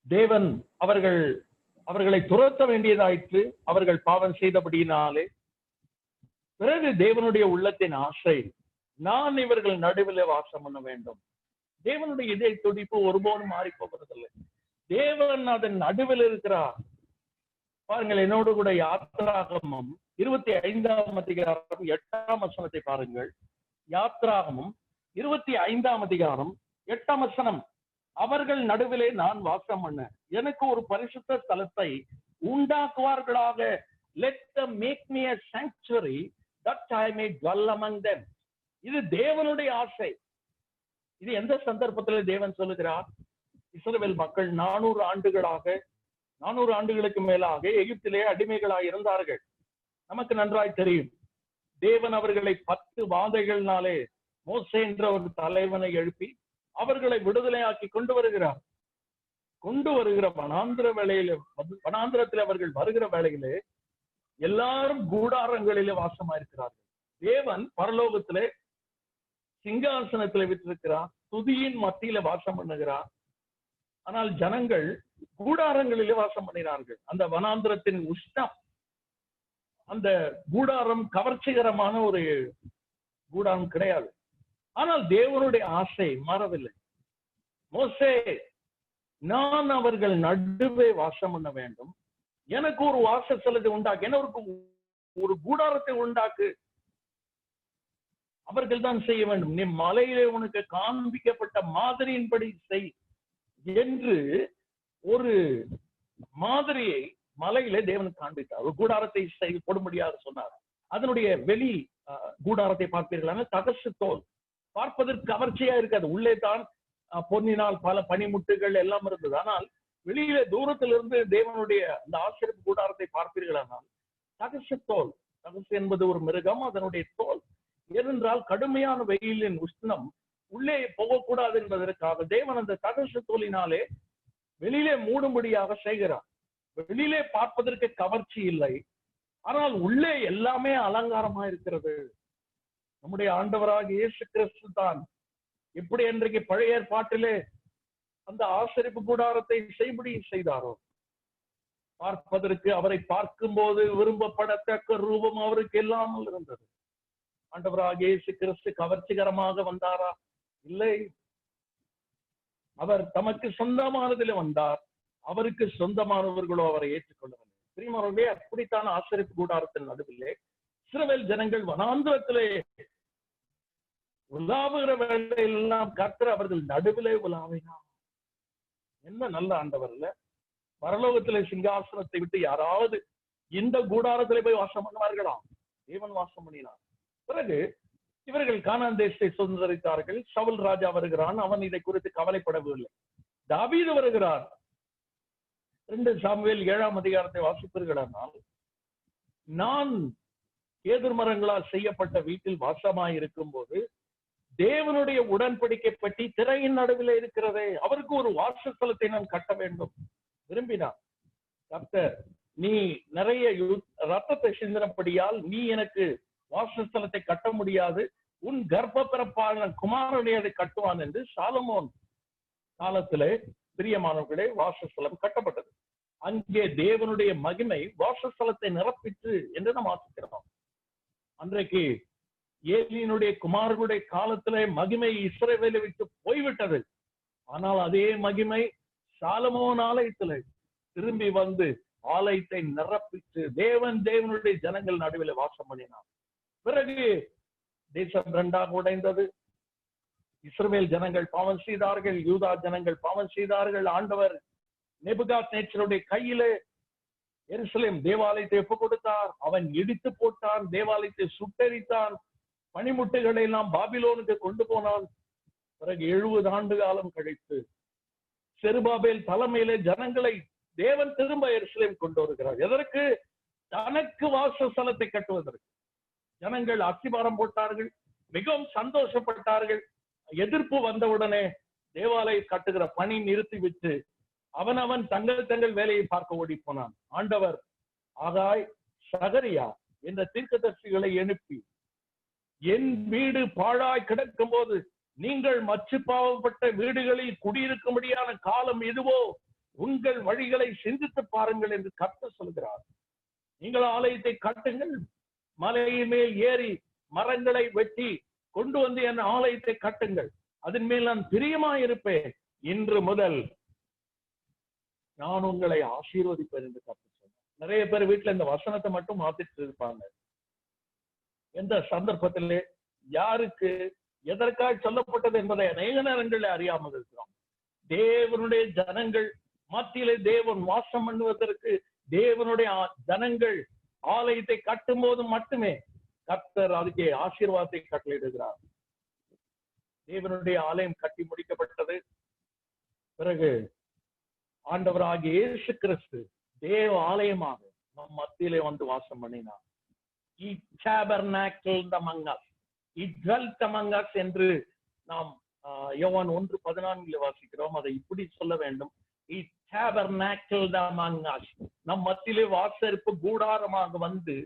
தேவன் அவர்களை துரத்த வேண்டியதாயிற்று, அவர்கள் பாவம் செய்தபடியினாலே. பிறகு தேவனுடைய உள்ளத்தின் ஆசை, நான் இவர்கள் நடுவில் வாசம் பண்ண வேண்டும். தேவனுடைய இதய துடிப்பு ஒருபோதும் மாறி போகிறதில்லை. தேவன் அதன் நடுவில் இருக்கிறார். பாருங்கள், என்னோடு கூட யாத்ராகமம் 25ஆம் அதிகாரம் 8ஆம் வசனத்தை பாருங்கள். யாத்ராகமம் 25ஆம் அதிகாரம் 8ஆம் வசனம். அவர்கள் நடுவிலே நான் வாசம் பண்ண எனக்கு ஒரு பரிசுத்த ஸ்தலத்தை உண்டாக்குவார்களாக. Let them make me a sanctuary that I may dwell among them. இது தேவனுடைய ஆசை. இது எந்த சந்தர்ப்பத்தில் தேவன் சொல்லுகிறார்? இஸ்ரவேல் மக்கள் 400 ஆண்டுகளுக்கு மேலாக எகிப்திலே அடிமைகளாய் இருந்தார்கள். நமக்கு நன்றாய் தெரியும். தேவன் அவர்களை 10 வாதைகளினாலே மோசே என்ற ஒரு தலைவனை எழுப்பி அவர்களை விடுதலையாக்கி கொண்டு வருகிற வனாந்திரத்தில் அவர்கள் வருகிற வேளையிலே எல்லாரும் கூடாரங்களிலே வாசமா இருக்கிறார்கள். தேவன் பரலோகத்திலே சிங்காசனத்திலே விட்டிருக்கிறார், துதியின் மத்தியில வாசம் பண்ணுகிறார். ஆனால் ஜனங்கள் கூடாரங்களிலே வாசம் பண்ணினார்கள். அந்த வனாந்திரத்தின் உஷ்ணம், அந்த கூடாரம் கவர்ச்சிகரமான ஒரு கூடாரம் கிடையாது. ஆனால் தேவனுடைய ஆசை மாறவில்லை. மோசே, நான் அவர்கள் நடுவே வாசம் பண்ண வேண்டும், எனக்கு ஒரு வாசஸ்தலத்தை உண்டாக்கு, எனக்கு ஒரு கூடாரத்தை உண்டாக்கு. அவர்கள் தான் செய்ய வேண்டும். நீ மலையிலே உனக்கு காண்பிக்கப்பட்ட மாதிரியின்படி செய் என்று ஒரு மாதிரியை மலையிலே தேவனுக்கு காண்பித்தார். ஒரு கூடாரத்தை போட முடியாது சொன்னார். அதனுடைய வெளி கூடாரத்தை பார்ப்பீர்களான தகசு தோல் பார்ப்பதற்கு கவர்ச்சியா இருக்காது. உள்ளே தான் பொன்னினால் பல பனிமுட்டுகள் எல்லாம் இருந்தது. ஆனால் வெளியில தூரத்திலிருந்து தேவனுடைய அந்த ஆசீர்வாத கூடாரத்தை பார்ப்பீர்களானால் தகசு தோல். தகசு என்பது ஒரு மிருகம், அதனுடைய தோல். ஏனென்றால் கடுமையான வெயிலின் உஷ்ணம் உள்ளே போகக்கூடாது என்பதற்காக தேவன் அந்த தகசு தோலினாலே வெளியிலே மூடும்படியாக செய்கிறார். வெளியிலே பார்ப்பதற்கு கவர்ச்சி இல்லை, ஆனால் உள்ளே எல்லாமே அலங்காரமா இருக்கிறது. நம்முடைய ஆண்டவராக இயேசு கிறிஸ்து தான் எப்படி அன்றைக்கு பழைய ஏற்பாட்டிலே அந்த ஆசரிப்பு கூடாரத்தை செய்படி செய்தாரோ, பார்ப்பதற்கு அவரை பார்க்கும்போது விரும்பப்படத்தக்க ரூபம் அவருக்கு இல்லாமல் இருந்தது. ஆண்டவராக இயேசு கிறிஸ்து கவர்ச்சிகரமாக வந்தாரா? இல்லை. அவர் தமக்கு சொந்தமானதில் வந்தார், அவருக்கு சொந்தமானவர்களோ அவரை ஏற்றுக்கொள்ளவில்லை. பிரியமானவர்களே, அப்படித்தான் ஆசரிப்பு கூடாரத்தின் நடுவிலே இஸ்ரவேல் ஜனங்கள் வனாந்திரத்திலே உலாவுகிற வேளையெல்லாம் கர்த்தர் அவர்கள் நடுவிலே உலாவினார். என்ன நல்ல ஆண்டவர் இல்ல! பரலோகத்திலே சிங்காசனத்தை விட்டு யாராவது இந்த கூடாரத்திலே போய் வாசம் பண்ணுவார்களாம்? தேவன் வாசம் பண்ணினார். பிறகு இவர்கள் கானான் தேசத்தை சுதந்திரித்தார்கள். சவுல் ராஜா வருகிறான், அவன் இதை குறித்து கவலைப்படவில்லை. தாவீது வருகிறார். 2 சாமுவேல் 7ஆம் அதிகாரத்தை வாசிப்பீர்களானால், நான் கேதுர் மரங்களால் செய்யப்பட்ட வீட்டில் வாசமாய் இருக்கும் போது தேவனுடைய உடன்படிக்கை பெட்டி திரையின் நடுவில் இருக்கிறதே, அவருக்கு ஒரு வாசஸ்தலத்தை நான் கட்ட வேண்டும் விரும்பினார். கர்த்தர், நீ நிறைய ரத்தத்தை சிந்தினபடியால் நீ எனக்கு வாசஸ்தலத்தை கட்ட முடியாது, உன் கர்ப்ப பிறப்பான குமாரனை அதை கட்டுவான் என்று சாலமோன் காலத்திலே பிரியமானவர்களே வாசஸ்தலம் கட்டப்பட்டது. அங்கே தேவனுடைய மகிமை வாசஸ்தலத்தை நிரப்பிற்று என்று நாம் வாசிக்கிறோம். அன்றைக்கு ஏலியினுடைய குமாரனுடைய காலத்திலே மகிமை இஸ்ரவேலை விட்டு போய்விட்டது. ஆனால் அதே மகிமை சாலமோன் ஆலயத்திலே திரும்பி வந்து ஆலயத்தை நிரப்பிட்டு தேவனுடைய ஜனங்கள் நடுவில் வாசம் பண்ணினார். பிறகு தேசம் 2ஆக உடைந்தது. இஸ்ரவேல் ஜனங்கள் பாவம் செய்தார்கள், யூதா ஜனங்கள் பாவம் செய்தார்கள். ஆண்டவர் நேபுகாத்நேச்சருடைய கையிலே எருசலேம் தேவாலயத்தை ஒப்புக் கொடுத்தார். அவன் இடித்து போட்டான், தேவாலயத்தை சுட்டெரித்தான், பனிமுட்டைகளை எல்லாம் பாபிலோனுக்கு கொண்டு போனான். பிறகு 70 ஆண்டு காலம் கழித்து செருபாபேல் தலைமையிலே ஜனங்களை தேவன் திரும்ப எருசலேம் கொண்டு வருகிறார். எதற்கு? தனக்கு வாசஸ்தலத்தை கட்டுவதற்கு. ஜனங்கள் அஸ்திபாரம் போட்டார்கள், மிகவும் சந்தோஷப்பட்டார்கள். எதிர்ப்பு வந்தவுடனே தேவாலயம் கட்டுகிற பணி நிறுத்திவிட்டு அவன் தங்கள் வேலையை பார்க்க ஓடி போனான். ஆண்டவர் ஆகாய், சகரியா என்ற தீர்க்கதரிசிகளை எழுப்பி, என் வீடு பாழாய் கிடக்கும் போது நீங்கள் மச்சு பாவப்பட்ட வீடுகளில் குடியிருக்கும்படியான காலம் எதுவோ, உங்கள் வழிகளை சிந்தித்து பாருங்கள் என்று கர்த்தர் சொல்கிறார். நீங்கள் ஆலயத்தை கட்டுங்கள், மலையின் மேல் ஏறி மரங்களை வெட்டி கொண்டு வந்து என் ஆலயத்தை கட்டுங்கள், அதன் மேல் நான் பிரியமாயிருப்பேன், இன்று முதல் நான் உங்களை ஆசீர்வதிப்பேன் என்று கர்த்தர் சொன்னார். நிறைய பேர் வீட்டுல இந்த வசனத்தை மட்டும் மாத்திட்டு இருப்பாங்க. எந்த சந்தர்ப்பத்திலே யாருக்கு எதற்காக சொல்லப்பட்டது என்பதை அநேக நேரங்களில் அறியாமல் இருக்கிறோம். தேவனுடைய ஜனங்கள் மத்தியிலே தேவன் வாசம் பண்ணுவதற்கு தேவனுடைய ஜனங்கள் ஆலயத்தை கட்டும் போது மட்டுமே கர்த்தர் அதுக்கு ஆசீர்வாதத்தை கட்டளையிடுகிறார். தேவனுடைய ஆலயம் கட்டி முடிக்கப்பட்டது. பிறகு ஆண்டவராகிய இயேசு கிறிஸ்து தேவ ஆலயமாக நம் மத்தியிலே வந்து வாசம் பண்ணினார். He tabernacled among us. He dwelt among us என்று நாம் யோவான் 1:14 வாசிக்கிறோம். அதை இப்படி சொல்ல வேண்டும், He tabernacled among us. நம் மத்தியிலே வாசரிப்பு கூடாரமாக வந்து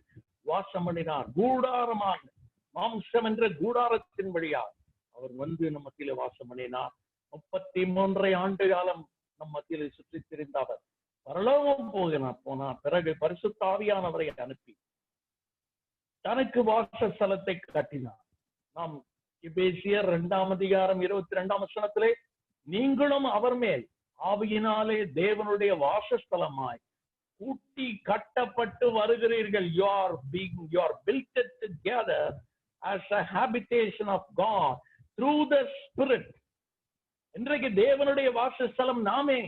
வாசம் பண்ணினார். கூடாரமாக, மாம்சம் என்ற கூடாரத்தின் வழியாக அவர் வந்து நம் மத்தியிலே வாசம் பண்ணினார். 33 ஆண்டு காலம் நம் மத்தியிலே சுற்றி திரிந்தவர் பரலோகம் போனார். பிறகு பரிசுத்த ஆவியானவரை அனுப்பி தனக்கு வாசஸ்தலத்தை கட்டினார். நாம் எபேசியர் 2ஆம் அதிகாரம் 22ஆம் வசனத்திலே, நீங்களும் அவர் மேல் ஆவியினாலே தேவனுடைய வாசஸ்தலமாய் கூட்டி கட்டப்பட்டு வருகிறீர்கள். You are built together as a habitation of God through the Spirit. இன்றைக்கு தேவனுடைய வாசஸ்தலம் நாமே.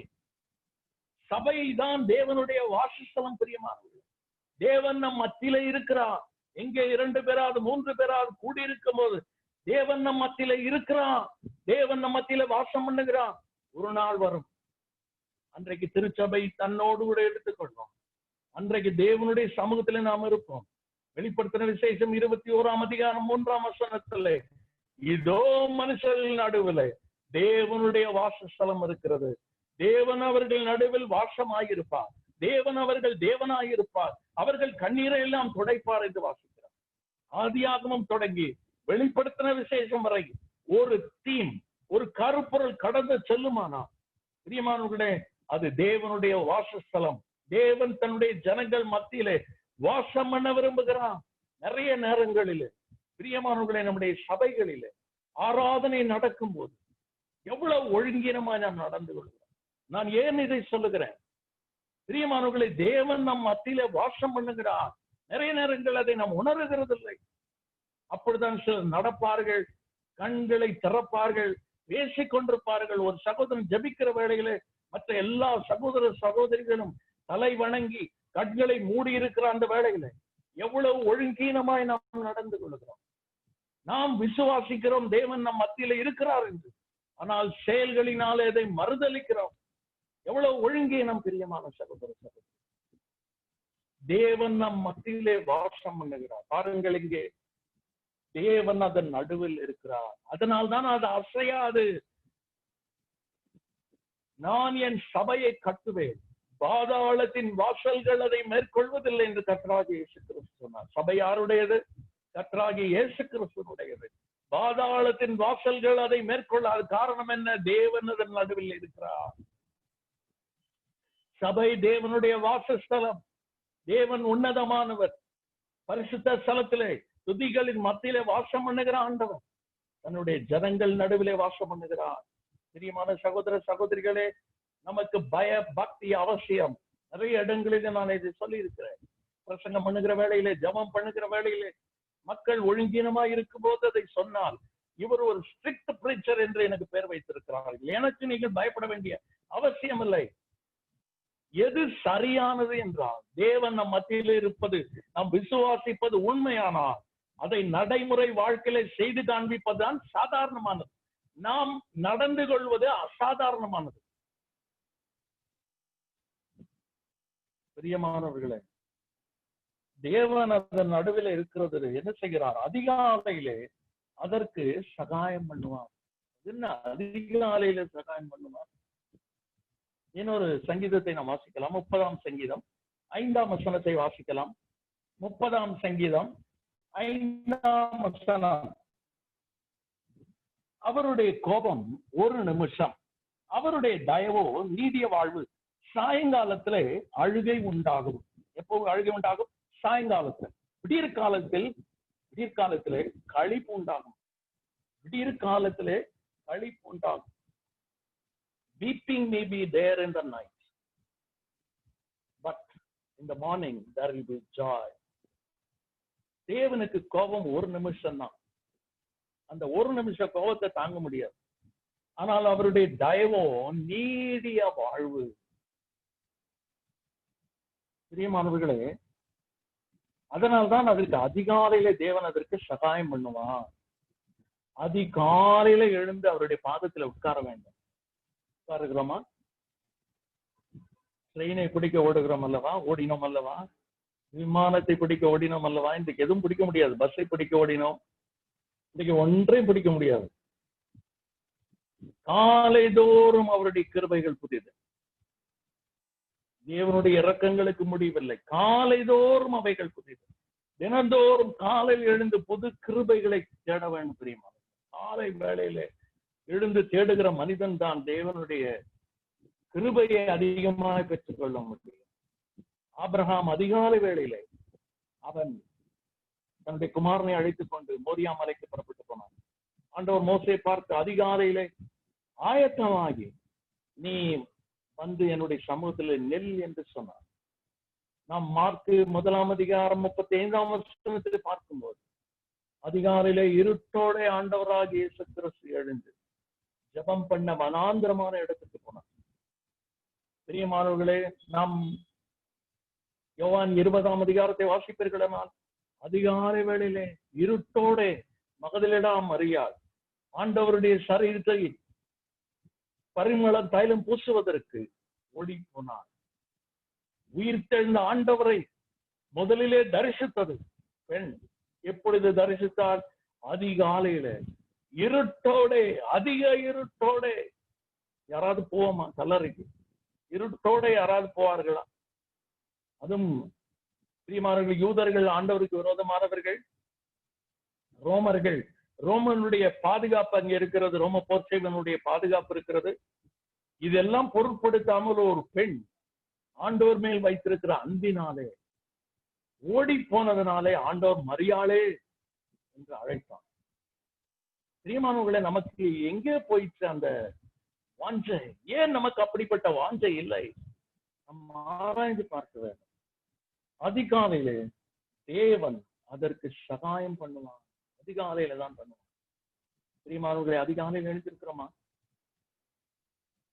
சபைதான் தேவனுடைய வாசஸ்தலம். பிரியமானவர்களே, தேவன் நம் மத்தியிலே இருக்கிறார். எங்கே 2 பேராவது 3 பேராவது கூடியிருக்கும் போது தேவன் நம் மத்தியில இருக்கிறான். தேவன் நம் மத்தியில வாசம் பண்ணுகிறான். ஒரு நாள் வரும், அன்றைக்கு திருச்சபை தன்னோடு கூட எடுத்துக்கொள்வோம். அன்றைக்கு தேவனுடைய சமூகத்திலே நாம் இருப்போம். வெளிப்படுத்தின விசேஷம் 21ஆம் அதிகாரம் 3ஆம் வசனத்திலே, இதோ மனுஷர்கள் நடுவில் தேவனுடைய வாசஸ்தலம் இருக்கிறது, தேவன் அவர்கள் நடுவில் வாசமாயிருப்பார். தேவன் அவர்கள் தேவனாயிருப்பார். அவர்கள் கண்ணீரை எல்லாம் துடைப்பார் என்று வாசிக்கிறார். ஆதியாகமம் தொடங்கி வெளிப்படுத்தின விசேஷம் வரை ஒரு தீம், ஒரு கருப்பொருள் கடந்து செல்லுமானா பிரியமானவர்களே, அது தேவனுடைய வாசஸ்தலம். தேவன் தன்னுடைய ஜனங்கள் மத்தியிலே வாசம் பண்ண விரும்புகிறான். நிறைய நேரங்களிலே பிரியமானவர்களே, நம்முடைய சபைகளிலே ஆராதனை நடக்கும் போது எவ்வளவு ஒழுங்கீனமாய் நாம் நடந்து கொள்கிறோம். நான் ஏன் இதை சொல்லுகிறேன்? பிரியமானவர்களே, தேவன் நம் மத்தியிலே வாசம் பண்ணுகிறார். நிறைய நேரங்கள் அதை நாம் உணர்கிறது இல்லை. அப்பொழுதுதான் சிலர் நடப்பார்கள், கண்களை திறப்பார்கள், பேசிக் கொண்டிருப்பார்கள். ஒரு சகோதரன் ஜபிக்கிற வேளையிலே மற்ற எல்லா சகோதர சகோதரிகளும் தலை வணங்கி கண்களை மூடி இருக்கிற அந்த வேளையில எவ்வளவு ஒழுங்கீனமாய் நாம் நடந்து கொள்கிறோம். நாம் விசுவாசிக்கிறோம் தேவன் நம் மத்தியில இருக்கிறார் என்று, ஆனால் செயல்களினாலே அதை மறுதலிக்கிறோம். எவ்வளவு ஒழுங்கீனம் பிரியமான சகோதர சகோதரி. தேவன் நம் மத்தியிலே வாசம் பண்ணுகிறார். பாருங்கள், இங்கே தேவன் அதன் நடுவில் இருக்கிறார். அதனால்தான் அது அசையாது. நான் என் சபையை கட்டுவேன், பாதாளத்தின் வாசல்கள் அதை மேற்கொள்வதில்லை என்று கர்த்தராகிய இயேசு கிறிஸ்து சொன்னார். சபை யாருடையது? கர்த்தராகிய இயேசு கிறிஸ்துவுடையது. பாதாளத்தின் வாசல்கள் அதை மேற்கொள்ளாது. காரணம் என்ன? தேவன் அதன் நடுவில் இருக்கிறார். சபை தேவனுடைய வாசஸ்தலம். தேவன் உன்னதமானவர். பரிசுத்த ஸ்தலத்திலே துதிகளின் மத்தியிலே வாசம் பண்ணுகிற ஆண்டவர் தன்னுடைய ஜனங்கள் நடுவிலே வாசம் பண்ணுகிறார். பிரியமான சகோதர சகோதரிகளே, நமக்கு பய பக்தி அவசியம். நிறைய இடங்களிலே நான் இதை சொல்லி இருக்கிறேன். பிரசங்கம் பண்ணுகிற வேளையிலே, ஜபம் பண்ணுகிற வேளையிலே மக்கள் ஒழுங்கீனமாய் இருக்கும் போது அதை சொன்னால், இவர் ஒரு ஸ்ட்ரிக்ட் பிரீச்சர் என்று எனக்கு பெயர் வைத்திருக்கிறார்கள். எனக்கு நீங்கள் பயப்பட வேண்டிய அவசியம் இல்லை. எது சரியானது என்றால், தேவன் நம் மத்தியில் இருப்பது, நாம் விசுவாசிப்பது உண்மையானால் அதை நடைமுறை வாழ்க்கையில செய்து காண்பிப்பதுதான் சாதாரணமானது. நாம் நடந்து கொள்வது அசாதாரணமானது. பிரியமானவர்களே, தேவன் அதன் நடுவில் இருக்கிறது என்ன செய்கிறார்? அதிகாலையிலே அதற்கு சகாயம் பண்ணுவார். என்ன அதிகாலையில சகாயம் பண்ணுவார்? இன்னொரு சங்கீதத்தை நாம் வாசிக்கலாம். 30ஆம் சங்கீதம் 5ஆம் வசனத்தை வாசிக்கலாம். 30ஆம் சங்கீதம் 5ஆம் வசனம். அவருடைய கோபம் ஒரு நிமிஷம், அவருடைய தயவோ நீடிய வாழ்வு. சாயங்காலத்திலே அழுகை உண்டாகும். எப்போ அழுகை உண்டாகும்? சாயங்காலத்தில். விடியற் காலத்திலே களிப்பு உண்டாகும். விடியற் காலத்திலே களிப்பு உண்டாகும். Weeping may be there in the night, but in the morning there will be joy. தேவனுக்கு கோபம் ஒரு நிமிஷம் தான். அந்த ஒரு நிமிஷ கோபத்தை தாங்க முடியாது. ஆனால் அவருடைய தயவோ நீடிய வாழ்வு. பிரியமானவர்களே, அதனால்தான் அதற்கு அதிகாலையில தேவன் அதற்கு சகாயம் பண்ணுவான். அதிகாலையில எழுந்து அவருடைய பாதத்துல உட்கார வேண்டும். உட்காருகிறோமா? ட்ரெயினை பிடிக்க ஓடுகிறோம் அல்லவா? ஓடினோம் அல்லவா? விமானத்தை பிடிக்க ஓடினோம் அல்லவா? இன்றைக்கு எதுவும் பிடிக்க முடியாது. பஸ்ஸை பிடிக்க ஓடினோம், இன்னைக்கு ஒன்றையும் பிடிக்க முடியாது. காலை தோறும் அவருடைய கிருபைகள் புதியது. தேவனுடைய இரக்கங்களுக்கு முடிவில்லை. காலை தோறும் அவைகள் புதியது. தினந்தோறும் காலையில் எழுந்து புது கிருபைகளை தேட வேண்டும். தெரியுமா? காலை வேளையிலே எழுந்து தேடுகிற மனிதன் தான் தேவனுடைய கிருபையை அதிகமாக பெற்றுக்கொள்ள முடியும். ஆபிரகாம் அதிகாலை வேளையிலே அவன் தன்னுடைய குமாரனை அழைத்துக் கொண்டு மோரியா மலைக்கு புறப்பட்டு போனான். ஆண்டவர் மோசேயை பார்த்து அதிகாலையிலே ஆயத்தமாகி நீ வந்து என்னுடைய சமூகத்தில் நெல் என்று சொன்னார். நாம் மார்க்கு 1ஆம் அதிகாரம் 35ஆம் வசனத்தில் பார்க்கும்போது அதிகாலையிலே இருட்டோட ஆண்டவராகிய இயேசு கிறிஸ்து எழுந்து ஜபம் பண்ண வனாந்திரமான இடத்துக்கு போனார். பிரியமானவர்களே, நாம் யோவான் 20ஆம் அதிகாரத்தை வாசிப்பீர்களானால் அதிகாலை வேளையிலே இருட்டோட மகதலேனா மரியாள் ஆண்டவருடைய சரீரத்தை பரிமள தைலம் பூசுவதற்கு ஓடி போனார். உயிர்த்தெழுந்த ஆண்டவரை முதலிலே தரிசித்தது பெண். எப்பொழுது தரிசித்தால்? அதிகாலையில இருட்டோட, அதிக இருட்டோட யாராவது போவோமா கல்லறைக்கு? இருட்டோட யாராவது போவார்களா? அதுவும் பிரியமானவர்கள், யூதர்கள் ஆண்டவருக்கு விரோதமானவர்கள், ரோமர்கள், ரோமனுடைய பாதுகாப்பு அங்க இருக்கிறது, ரோம போர்ச்சைவனுடைய பாதுகாப்பு இருக்கிறது. இதெல்லாம் பொருட்படுத்தாமல் ஒரு பெண் ஆண்டவர் மேல் வைத்திருக்கிற அன்பினாலே ஓடி போனதுனாலே ஆண்டவர் மரியாளே என்று அழைத்தார். பிரியமானவர்களே, நமக்கு எங்கே போயிற்று அந்த வாஞ்சை? ஏன் நமக்கு அப்படிப்பட்ட வாஞ்சை இல்லை? நம்ம ஆராய்ந்து பார்க்க வேண்டும். அதிகாலையிலே தேவன் அதற்கு சகாயம் பண்ணுவான். அதிகாலையில தான் பண்ணுவான். பிரியமானவர்களே, அதிகாலையில எழுந்திருக்கிறோமா?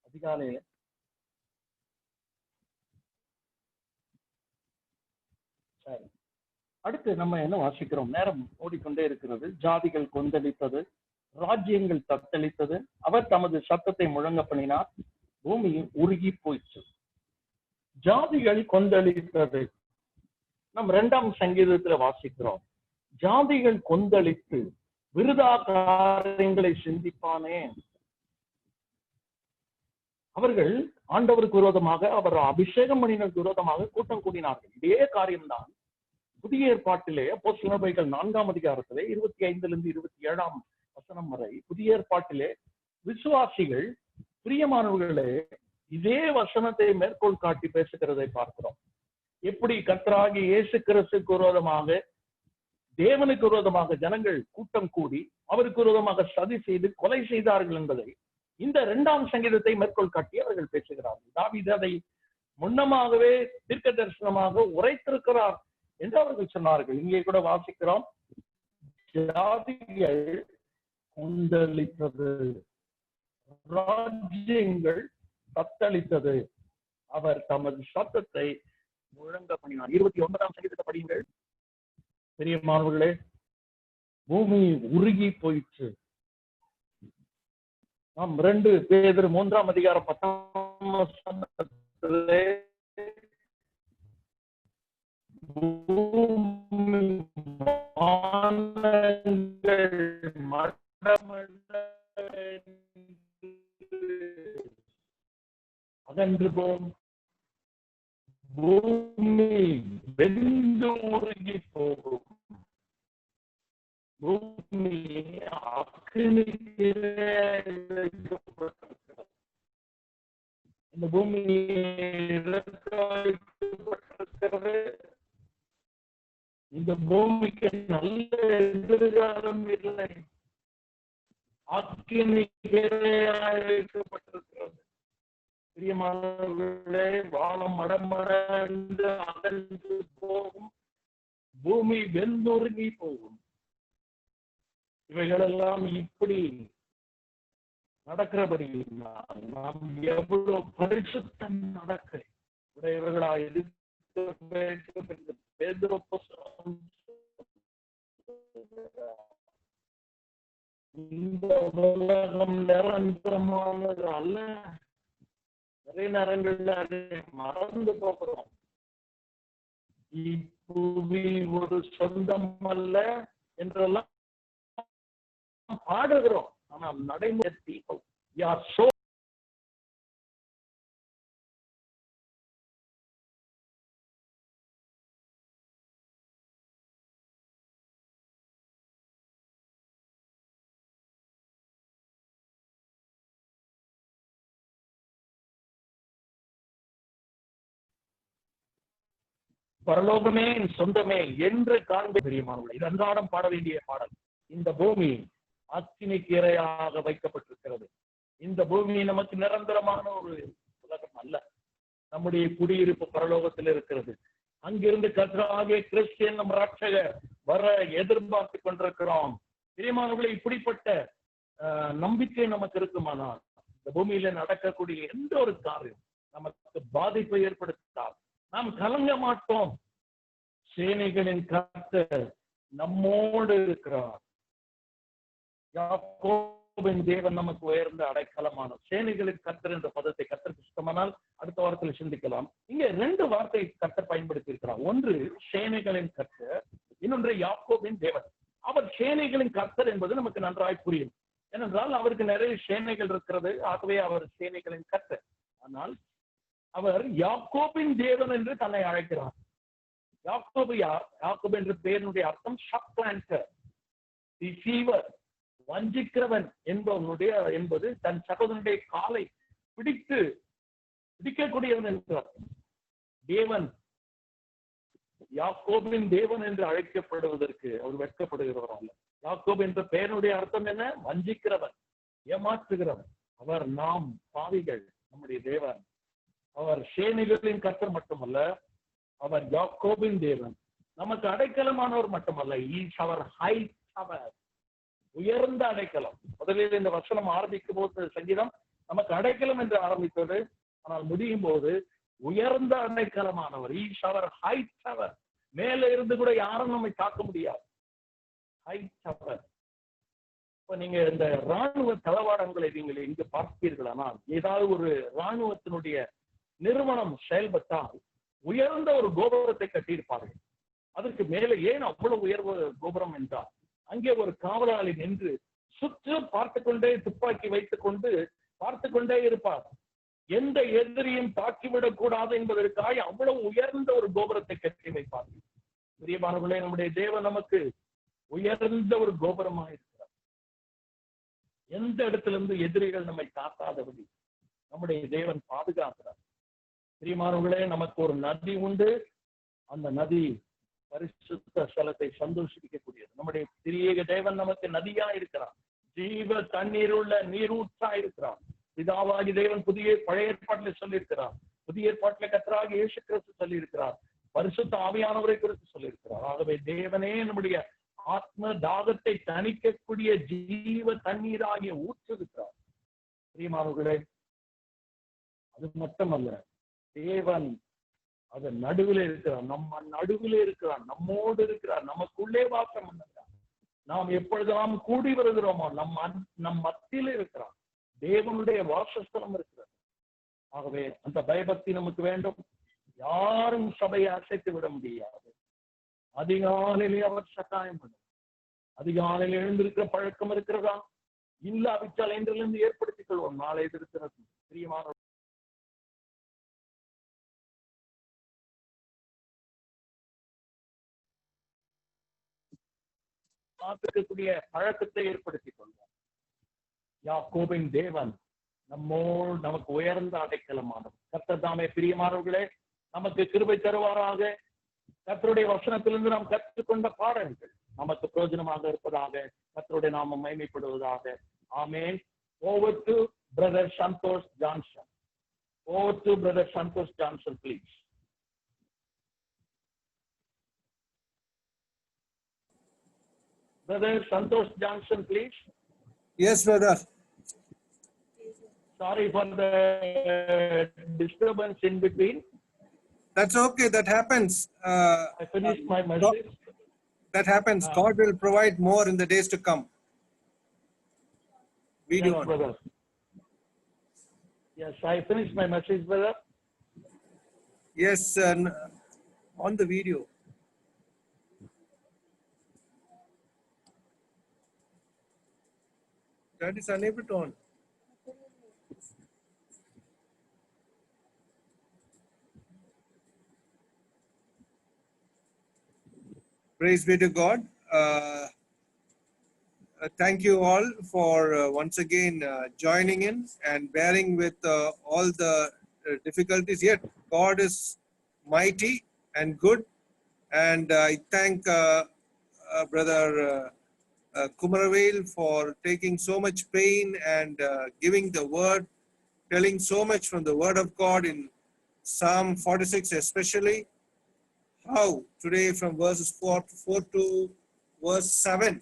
அதிகாலையில சரி. அடுத்து நம்ம என்ன வாசிக்கிறோம்? நேரம் ஓடிக்கொண்டே இருக்கிறது. ஜாதிகள் கொந்தளித்தது, ராஜ்யங்கள் தத்தளித்தது, அவர் தமது சத்தத்தை முழங்க பண்ணினார், பூமி உருகி போயிற்று. ஜாதிகள் கொந்தளித்தது. நம் 2ஆம் சங்கீதத்துல வாசிக்கிறோம். ஜாதிகள் கொந்தளித்து விருதா காரியங்களை சிந்திப்பானே. அவர்கள் ஆண்டவருக்கு விரோதமாக, அவர் அபிஷேகம் பண்ணினருக்கு விரோதமாக கூட்டம் கூடினார்கள். இதே காரியம்தான் புதிய ஏற்பாட்டிலே அப்போஸ்தலர்கள் 4ஆம் அதிகாரத்திலே 25 27 வசனம் வரை புதிய ஏற்பாட்டிலே விசுவாசிகள், பிரியமானவர்களே, இதே வசனத்தை மேற்கோள் காட்டி பேசுகிறதை பார்க்கிறோம். எப்படி கர்த்தராகிய இயேசு கிறிஸ்துவுக்கு விரோதமாக, தேவனுக்கு விரோதமாக ஜனங்கள் கூட்டம் கூடி அவருக்கு விரோதமாக சதி செய்து கொலை செய்தார்கள் என்பதை இந்த 2ஆம் சங்கீதத்தை மேற்கோள் காட்டி அவர்கள் பேசுகிறார்கள். தாவீது அதை முன்னமாகவே தீர்க்க தரிசனமாக உரைத்திருக்கிறார் என்று அவர்கள் சொன்னார்கள். இங்கே கூட வாசிக்கிறோம், ஜாதிகள் கொந்தளித்தது, ராஜ்யங்கள் தத்தளித்தது, அவர் தமது சத்தத்தை முழங்க பண்ணினார். 29ஆம் சங்கீதத்தை படியுங்கள். பிரியமானவர்களே, பூமி உருகி போயிற்று. நாம் 2 பேதுரு 3ஆம் அதிகாரம் 10ஆம் வசனத்திலே அகன்று போம், பூமி வெந்து உருகி போகும், பூமி இந்த பூமி இழக்கப்பட்டிருக்கிறது. இந்த பூமிக்கு நல்ல எதிர்காலம் இல்லை, அக்கினிப்பட்டிருக்கிறது. பிரியமானவர்களே, வானம் மடமடந்து அகன்று போகும், பூமி வெந்துருகி போகும். இவைகளெல்லாம் இப்படி நடக்கிறபடி நாம் எவ்வளவு பரிசுத்தம் நடக்க உடையவர்களாக இருக்க வேண்டும் என்று பேதுரு இந்த உலகம் நிரந்தரமானது அல்ல. நிறைய நேரங்கள்ல அதை மறந்து போகிறோம். இப்புவி ஒரு சொந்தம் அல்ல என்றெல்லாம் பாடுகிறோம். ஆனா நடைமுறை பரலோகமே என் சொந்தமே என்று காண்பே. பிரியமானவர்களே, இது அன்றாடம் பாட வேண்டிய பாடல். இந்த பூமி அக்கினிக்கு இரையாக வைக்கப்பட்டிருக்கிறது. இந்த பூமி நமக்கு நிரந்தரமான ஒரு உலகம் அல்ல. நம்முடைய குடியிருப்பு பரலோகத்தில் இருக்கிறது. அங்கிருந்து கர்த்தராகிய கிறிஸ்து நம் ரட்சகர் வர எதிர்பார்த்து கொண்டிருக்கிறோம். பிரியமானவர்களே, இப்படிப்பட்ட நம்பிக்கை நமக்கு இருக்குமானால் இந்த பூமியில நடக்கக்கூடிய எந்த ஒரு காரியம் நமக்கு பாதிப்பை ஏற்படுத்தால் நாம் கலங்க மாட்டோம். சேனைகளின் கர்த்தர் நம்மோடு இருக்கிறார். யாக்கோபின் தேவன் நமக்கு உயர்ந்த அடைக்கலமான சேனைகளின் கர்த்தர் என்ற பதத்தை கர்த்தருக்கு சுத்தமானால் அடுத்த வாரத்தில் சிந்திக்கலாம். இங்க 2 வார்த்தை கர்த்தர் பயன்படுத்தி இருக்கிறார். ஒன்று சேனைகளின் கர்த்தர், இன்னொன்று யாக்கோபின் தேவன். அவர் சேனைகளின் கர்த்தர் என்பது நமக்கு நன்றாய் புரியும். ஏனென்றால் அவருக்கு நிறைய சேனைகள் இருக்கிறது. ஆகவே அவர் சேனைகளின் கர்த்தர். ஆனால் அவர் யாக்கோபின் தேவன் என்று தன்னை அழைக்கிறார். யாக்கோபு யார்? யாக்கோபு என்ற பெயரினுடைய அர்த்தம் சப்ளான்டர், டிசீவர், வஞ்சிக்கிறவன் என்பது தன் சகோதரனுடைய காலை பிடிக்கக்கூடியவன் என்கிறார். தேவன் யாக்கோபின் தேவன் என்று அழைக்கப்படுவதற்கு அவர் வெட்கப்படுகிறவர் அல்ல. யாக்கோபு என்ற பெயருடைய அர்த்தம் என்ன? வஞ்சிக்கிறவன், ஏமாற்றுகிறவன். அவர் நாம் பாவிகள், நம்முடைய தேவன். அவர் சேனைகளின் கர்த்தர் மட்டுமல்ல, அவர் யாக்கோபின் தேவன். நமக்கு அடைக்கலமானவர் மட்டுமல்ல, ஈஸ் அவர் ஹை டவர், உயர்ந்த அடைக்கலம். முதலில் இந்த வசனம் ஆரம்பிக்கும் போது சங்கீதம் நமக்கு அடைக்கலம் என்று ஆரம்பித்தது. ஆனால் முடியும் போது உயர்ந்த அடைக்கலமானவர், ஈஸ் அவர் ஹை டவர். மேல இருந்து கூட யாரும் நம்மை தாக்க முடியாது. High tower. இப்ப நீங்க இந்த ராணுவ தளவாடங்களை நீங்கள் எங்கு பார்ப்பீர்களானால், ஏதாவது ஒரு ராணுவத்தினுடைய நிறுவனம் செயல்பட்டால் உயர்ந்த ஒரு கோபுரத்தை கட்டியிருப்பார்கள். அதற்கு மேலே ஏன் அவ்வளவு உயர்வு கோபுரம் என்றால், அங்கே ஒரு காவலாளி நின்று சுற்றும் பார்த்து கொண்டே, துப்பாக்கி வைத்துக் கொண்டு பார்த்து கொண்டே இருப்பார். எந்த எதிரியும் தாக்கிவிடக் கூடாது என்பதற்காக அவ்வளவு உயர்ந்த ஒரு கோபுரத்தை கட்டி வைப்பார்கள். பிரியமானவர்களே, நம்முடைய தேவன் நமக்கு உயர்ந்த ஒரு கோபுரமாக இருக்கிறார். எந்த இடத்திலிருந்து எதிரிகள் நம்மை தாக்காதபடி நம்முடைய தேவன் பாதுகாக்கிறார். பிரியமானவர்களே, நமக்கு ஒரு நதி உண்டு. அந்த நதி பரிசுத்த ஸ்தலத்தை சந்தோஷிக்கக்கூடியது. நம்முடைய திரியேக தேவன் நமக்கு நதியா இருக்கிறார். ஜீவ தண்ணீர் உள்ள நீரூற்றா இருக்கிறார். பிதாவாகி தேவன் பழைய ஏற்பாட்டில சொல்லியிருக்கிறார். புதிய ஏற்பாட்டில கர்த்தராகிய இயேசு கிறிஸ்து சொல்லியிருக்கிறார். பரிசுத்த ஆவியானவரை குறித்து சொல்லியிருக்கிறார். ஆகவே தேவனே நம்முடைய ஆத்ம தாகத்தை தணிக்கக்கூடிய ஜீவ தண்ணீராகிய ஊற்றிருக்கிறார். பிரியமானவர்களே, அது மட்டுமல்ல, தேவன் அது நடுவில் இருக்கிறார். நம்ம நடுவில் இருக்கிறார், நம்மோடு இருக்கிறார், நமக்குள்ளே வாசம் பண்ணுகிறார். நாம் எப்பொழுதெல்லாம் கூடி வருகிறோமோ நம் மத்தியில் இருக்கிறார். தேவனுடைய வாசஸ்தலம் இருக்கிறது. ஆகவே அந்த பயபக்தி நமக்கு வேண்டும். யாரும் சபையை அசைத்து விட முடியாது. அதிகாலையிலே அவர் சகாயம் பண்ணும். அதிகாலையில் எழுந்திருக்கிற பழக்கம் இருக்கிறதா? இல்லாவிட்டால் இன்றிலிருந்து ஏற்படுத்திக் கொள்வோம். நாளை இருக்கிறது. பிரியமான காத்திருக்கக்கூடிய பழக்கத்தை ஏற்படுத்திக் கொள்வோம். யாக்கோபின் தேவன் நமக்கு உயர்ந்த அடைக்கலமானவர். கர்த்தர் தாமே பிரியமானவர்களே நமக்கு கிருபை தருவாராக. கர்த்தருடைய வசனத்திலிருந்து நாம் கற்றுக்கொண்ட பாடங்கள் நமக்கு பிரயோஜனமாக இருப்பதாக. கர்த்தருடைய நாமம் மகிமைப்படுவதாக. ஆமென். Over to Brother Santosh Johnson. Over to Brother Santosh Johnson, please. Brother Santosh Johnson, please. Yes, brother. Sorry for the disturbance in between. That's okay. That happens. I finished my message. That happens. God will provide more in the days to come. Video Yes, on. brother. Yes, I finished my message, brother. Yes, on the video. That is unable to on. Praise be to God. Thank you all for once again joining in and bearing with all the difficulties. Yet God is mighty and good, and I thank Brother Kumaravel for taking so much pain and giving the word, telling so much from the word of God in Psalm 46 especially. How today from verses 4 to verse 7,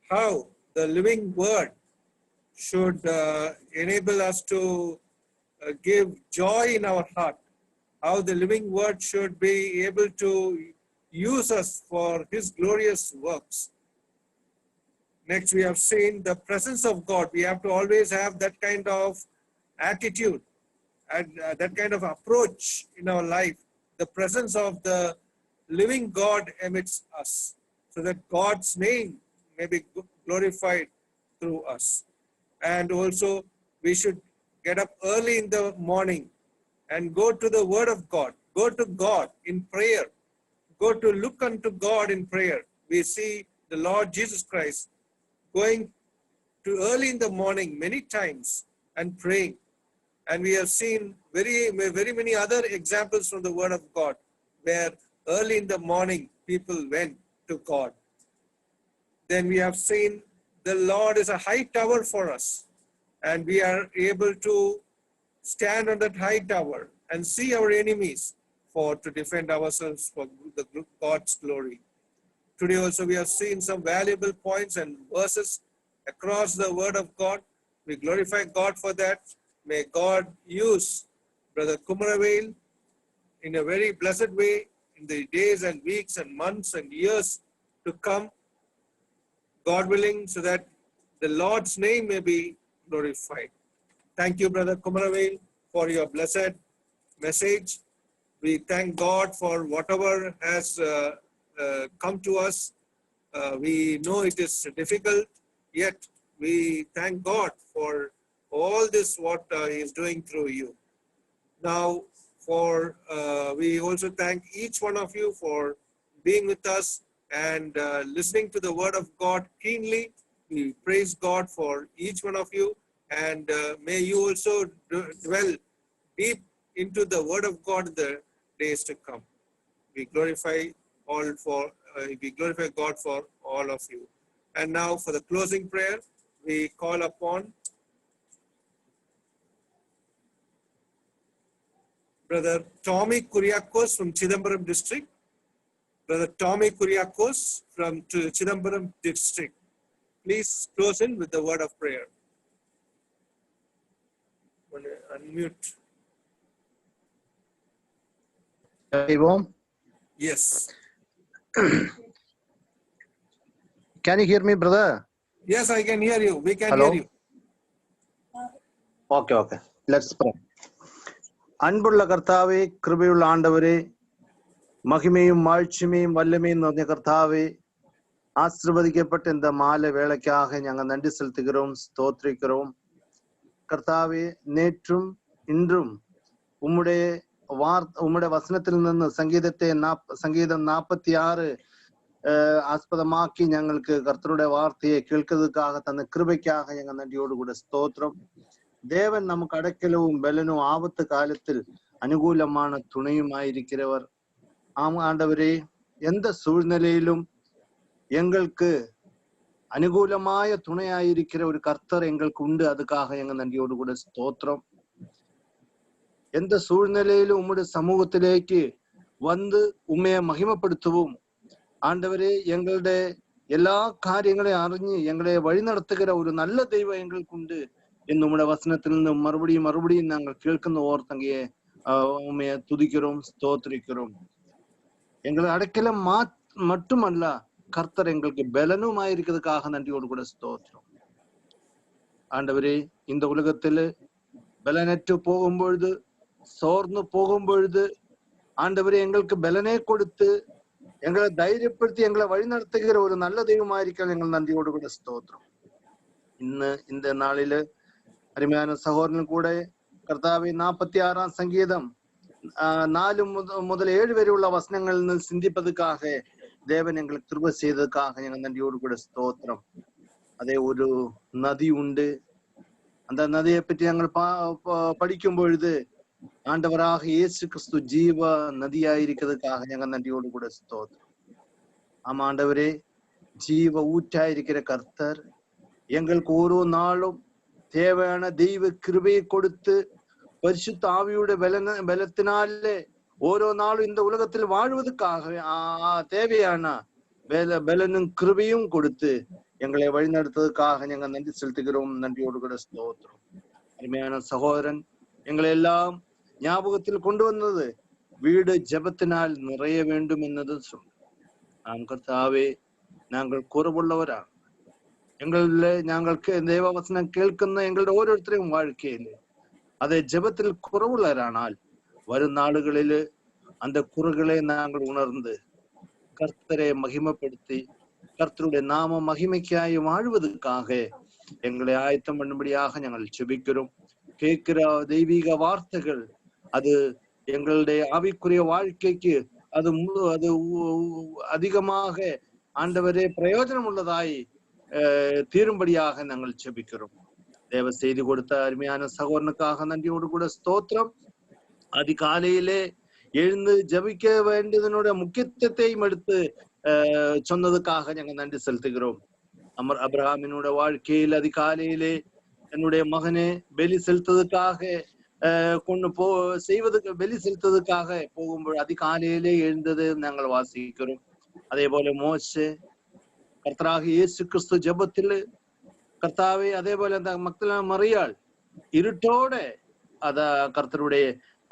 how the living word should enable us to give joy in our heart, how the living word should be able to use us for his glorious works. Next, we have seen the presence of God. We have to always have that kind of attitude and that kind of approach in our life. The presence of the living God amidst us, so that God's name may be glorified through us. And also, we should get up early in the morning and go to the Word of God, go to God in prayer, go to look unto God in prayer. We see the Lord Jesus Christ going to early in the morning many times and praying. And we have seen very many other examples from the Word of God where early in the morning people went to God. Then we have seen the Lord is a high tower for us, and we are able to stand on that high tower and see our enemies to defend ourselves for the God's glory. Today also we have seen some valuable points and verses across the Word of God. We glorify God for that. May God use Brother Kumaravel in a very blessed way in the days and weeks and months and years to come, God willing, so that the Lord's name may be glorified. Thank you, Brother Kumaravel, for your blessed message. We thank God for whatever has come to us. We know it is difficult, yet we thank God for all this what He is doing through you. Now, we also thank each one of you for being with us and listening to the Word of God keenly. We praise God for each one of you, and may you also dwell deep into the Word of God in the days to come. We glorify God for all of you. And now for the closing prayer, we call upon Brother Tommy Kuriakos from Chidambaram district. Brother Tommy Kuriakos from Chidambaram district. Please close in with the word of prayer. Unmute. Yes. Can you hear me, brother? Yes, I can hear you. We can Hello? hear you. Okay. Let's pray. அன்புள்ள கர்த்தாவே, கிருபையுள்ள ஆண்டவரே, மகிமையும் மாட்சிமையும் வல்லமையும் நிறைந்த கர்த்தாவே, ஆசீர்வதிக்கப்பட்ட இந்த மாலை வேளைக்காக நாங்கள் நன்றி செலுத்துகிறோம், ஸ்தோத்திரிக்கிறோம். கர்த்தாவே, நேற்றும் இன்றும் உம்முடைய வசனத்தில் നിന്ന് சங்கீதம் 46 ஆஸ்பதமாக்கி ഞങ്ങൾക്ക് கர்த்தருடைய வார்த்தையை கேட்கிறதுக்காக தந்த கிருபைக்காக ഞങ്ങൾ நன்றியோடு கூட ஸ்தோத்திரம். தேவன் நமக்கு அடைக்கலவும் பலனும் ஆபத்து காலத்தில் அனுகூலமான துணையுமாயிருக்கிறவர். ஆமா ஆண்டவரே, எந்த சூழ்நிலையிலும் எங்களுக்கு அனுகூலமாய துணையாயிருக்கிற ஒரு கர்த்தர் எங்களுக்கு உண்டு. அதுக்காக எங்க நன்றியோடு கூட ஸ்தோத்திரம். எந்த சூழ்நிலையிலும் உம்முடைய சமூகத்திலேக்கு வந்து உண்மையை மகிமைப்படுத்தவும் ஆண்டவரே, எங்களுடைய எல்லா காரியங்களையும் அறிஞ்சு எங்களை வழிநடத்துகிற ஒரு நல்ல தெய்வம் எங்களுக்கு உண்டு. நம்முடைய வசனத்திலிருந்து மறுபடியும் நாங்கள் கேட்கின்ற ஒருத்தங்கையே உண்மையை துதிக்கிறோம், ஸ்தோத்திரிக்கிறோம். எங்களை அடைக்கலம் மட்டுமல்ல, கர்த்தர் எங்களுக்கு பலனும் ஆயிருக்கிறதுக்காக நன்றியோடு கூட ஸ்தோத்திரம். ஆண்டவரே, இந்த உலகத்துல பலனற்று போகும் பொழுது, சோர்ந்து போகும் பொழுது ஆண்டவரே எங்களுக்கு பலனே கொடுத்து எங்களை தைரியப்படுத்தி எங்களை வழிநடத்துகிற ஒரு நல்ல தெய்வமாயிருக்க எங்கள் நன்றியோடு கூட ஸ்தோத்திரம். இந்த நாளில அருமையான சகோதரன் கூட கர்த்தாவே 46ஆம் சங்கீதம் 4 முதல் 7 வரை உள்ள வசனங்கள் சிந்திப்பதற்காக தேவன் எங்களுக்கு கிருபை செய்ததுக்காக எங்கள் நன்றியோடு கூட ஸ்தோத்திரம். அதே ஒரு நதி உண்டு. அந்த நதியை பற்றி நாங்கள் படிக்கும் பொழுது ஆண்டவராக இயேசு கிறிஸ்து ஜீவ நதியாயிருக்கிறதுக்காக எங்கள் நன்றியோடு கூட ஸ்தோத்திரம். ஆமா ஆண்டவரே, ஜீவ ஊற்றாயிருக்கிற கர்த்தர் எங்களுக்கு ஒரு நாளும் தேவையான தெய்வ கிருபையை கொடுத்து பரிசுத்த ஆவியுடைய பலத்தினாலே ஓரோ நாளும் இந்த உலகத்தில் வாழ்வதற்காக தேவையான பலனும் கிருபையும் கொடுத்து எங்களை வழிநடத்துவதற்காக நாங்கள் நன்றி செலுத்துகிறோம், நன்றியோடு கூட ஸ்தோத்திரம். அருமையான சகோதரன் எங்களை எல்லாம் ஞாபகத்தில் கொண்டு வந்தது வீடு ஜெபத்தினால் நிறைய வேண்டும் என்னது சொன்ன. நாம் கர்த்தாவே, நாங்கள் குறைவுள்ளவரா நாங்கள் தேவ வசனம் கேட்கின்ற எங்களுடைய ஓരോருத்தரையும் வாழ்க்கையிலே அதை ஜெபத்தில் குறைவுள்ளரானால் வரும் நாடுகளில் அந்த குறைகளை நாங்கள் உணர்ந்து கர்த்தரை மகிமைப்படுத்தி கர்த்தருடைய நாம மகிமைக்காய் வாழ்வதற்காக எங்களை ஆயத்தம் பண்ணும்படியாக நாங்கள் ஜெபிக்கிறோம். கேட்கிற தெய்வீக வார்த்தைகள் அது எங்களுடைய ஆவிக்குரிய வாழ்க்கைக்கு அது அதிகமாக ஆண்டவரே பிரயோஜனம் உள்ளதாய் தீரும்படியாக நாங்கள் ஜெபிக்கிறோம். தேவ செய்தி கொடுத்த அருமையான சகோதரனுக்காக நன்றியோடு கூட ஸ்தோத்திரம். அதிகாலையிலே எழுந்து ஜபிக்க வேண்டியதனுடைய முக்கியத்துவத்தையும் எடுத்து சொன்னதுக்காக நாங்கள் நன்றி செலுத்துகிறோம். அப்ரஹாமினுடைய வாழ்க்கையில் அதிகாலையிலே என்னுடைய மகனே பலி செலுத்ததுக்காக செய்வதற்கு பலி செலுத்ததுக்காக போகும்போது அதிகாலையிலே எழுந்தது நாங்கள் வாசிக்கிறோம். அதே போல மோசே கர்த்தராக இயேசு கிறிஸ்து ஜெபத்தில் கர்த்தாவே, அதே போல அந்த மக்தலேனா மரியாள் இருட்டோட கர்த்தருடைய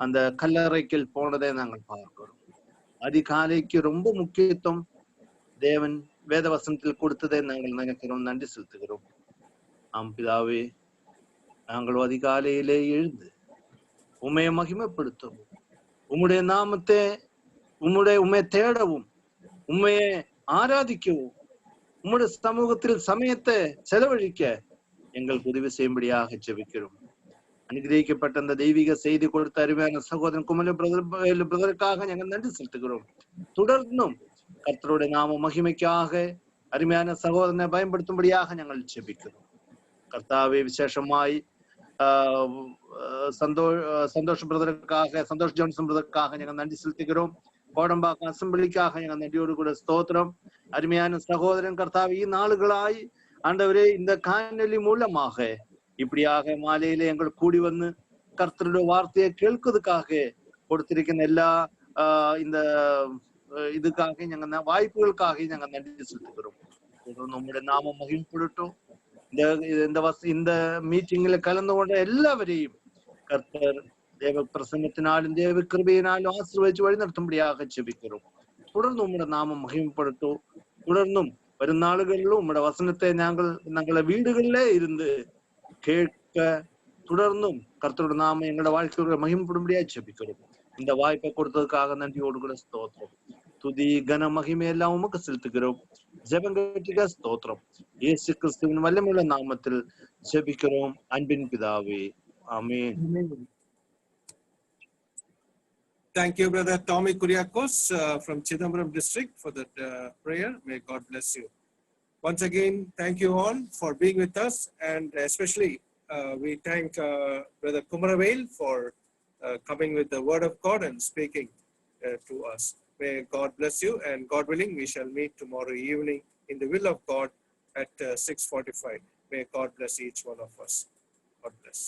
அந்த கல்லறைக்கு போனதை நாங்கள் பார்க்கிறோம். அதிகாலைக்கு ரொம்ப முக்கியத்துவம் தேவன் வேத வசனத்தில் கொடுத்ததை நாங்கள் நினைக்கிறோம், நன்றி செலுத்துகிறோம். ஆம் பிதாவே, நாங்கள் அதிகாலையிலே எழுந்து உம்மையை மகிமைப்படுத்தவும், உம்முடைய நாமத்தை உம்மை தேடவும், உம்மையை ஆராதிக்கவும், உம்முடைய சமூகத்தில் சமயத்தை செலவழிக்க எங்களுக்கு உதவி செய்யும்படியாக ஜெபிக்கிறோம். அனுகிரகிக்கப்பட்ட அந்த தெய்வீக செய்தி கொடுத்த அருமையான சகோதரன் குமல பிரதருக்காக நாங்கள் நன்றி செலுத்துகிறோம். தொடர்ந்தும் கர்த்தருடைய நாம மகிமைக்காக அருமையான சகோதரனை பயன்படுத்தும்படியாக நாங்கள் ஜெபிக்கிறோம். கர்த்தாவே, விசேஷமாய் சந்தோஷ் பிரதருக்காக, சந்தோஷ் ஜோன்சன் பிரதருக்காக நாங்கள் நன்றி செலுத்துகிறோம். கோடம்பாக்கம் அசம்பிளிக்காக நாங்கள் நன்றியோடு கூட ஸ்தோத்திரம். அருமையான சகோதரன் கர்த்தாவே, நாளுகளாய் ஆண்டவரே இந்த காணொலி மூலமாக இப்படியாக மாலையில எங்கள் கூடி வந்து கர்த்தருடைய வார்த்தையை கேட்கிறதுக்காக கொடுத்திருக்கிற எல்லா இந்த இதுக்காக ഞങ്ങൾ வாய்ப்புகளுக்காக ഞങ്ങൾ நன்றி செலுத்துகிறோம். நம்முடைய நாமம் மகிமைப்படட்டும். இந்த மீட்டிங்ல கலந்து கொண்ட எல்லாவரையும் கர்த்தர் தேவ பிரசன்னத்தினாலும் தேவ கிருபையினாலும் ஆசீர்வதிச்சு வழி நடத்தும்படியாக ஜெபிக்கிறோம். தொடர்ந்து உம்முடைய நாமம் மகிமைப்படட்டும். தொடர்ந்தும் வரும் நாളുகளிலும் உம்முடைய வசனத்தை ഞങ്ങളെ வீடுகளிலே இருந்து கேட்க தொடர்ந்தும் கர்த்தருடைய நாமம் எங்களோட வாழ்க்கையோட மகிமைப்படும்படியா ஜெபிக்கிறோம். இந்த வாய்ப்பை கொடுத்ததுக்காக நன்றியோடு கூட ஸ்தோத்திரம். துதி கன மகிமையெல்லாம் உமக்கு செலுத்துகிறோம். ஜெபங்கேட்டிக ஸ்தோத்திரம். இயேசு கிறிஸ்துவின் வல்லமையுள்ள நாமத்தில் ஜெபிக்கிறோம் அன்பின் பிதாவே, ஆமென். Thank you, Brother Tommy Kuriakos from Chidambaram district for that prayer. May God bless you. Once again, thank you all for being with us, and especially we thank Brother Kumaravel for coming with the word of God and speaking to us. May God bless you, and God willing, we shall meet tomorrow evening in the will of God at 6:45. May God bless each one of us. God bless.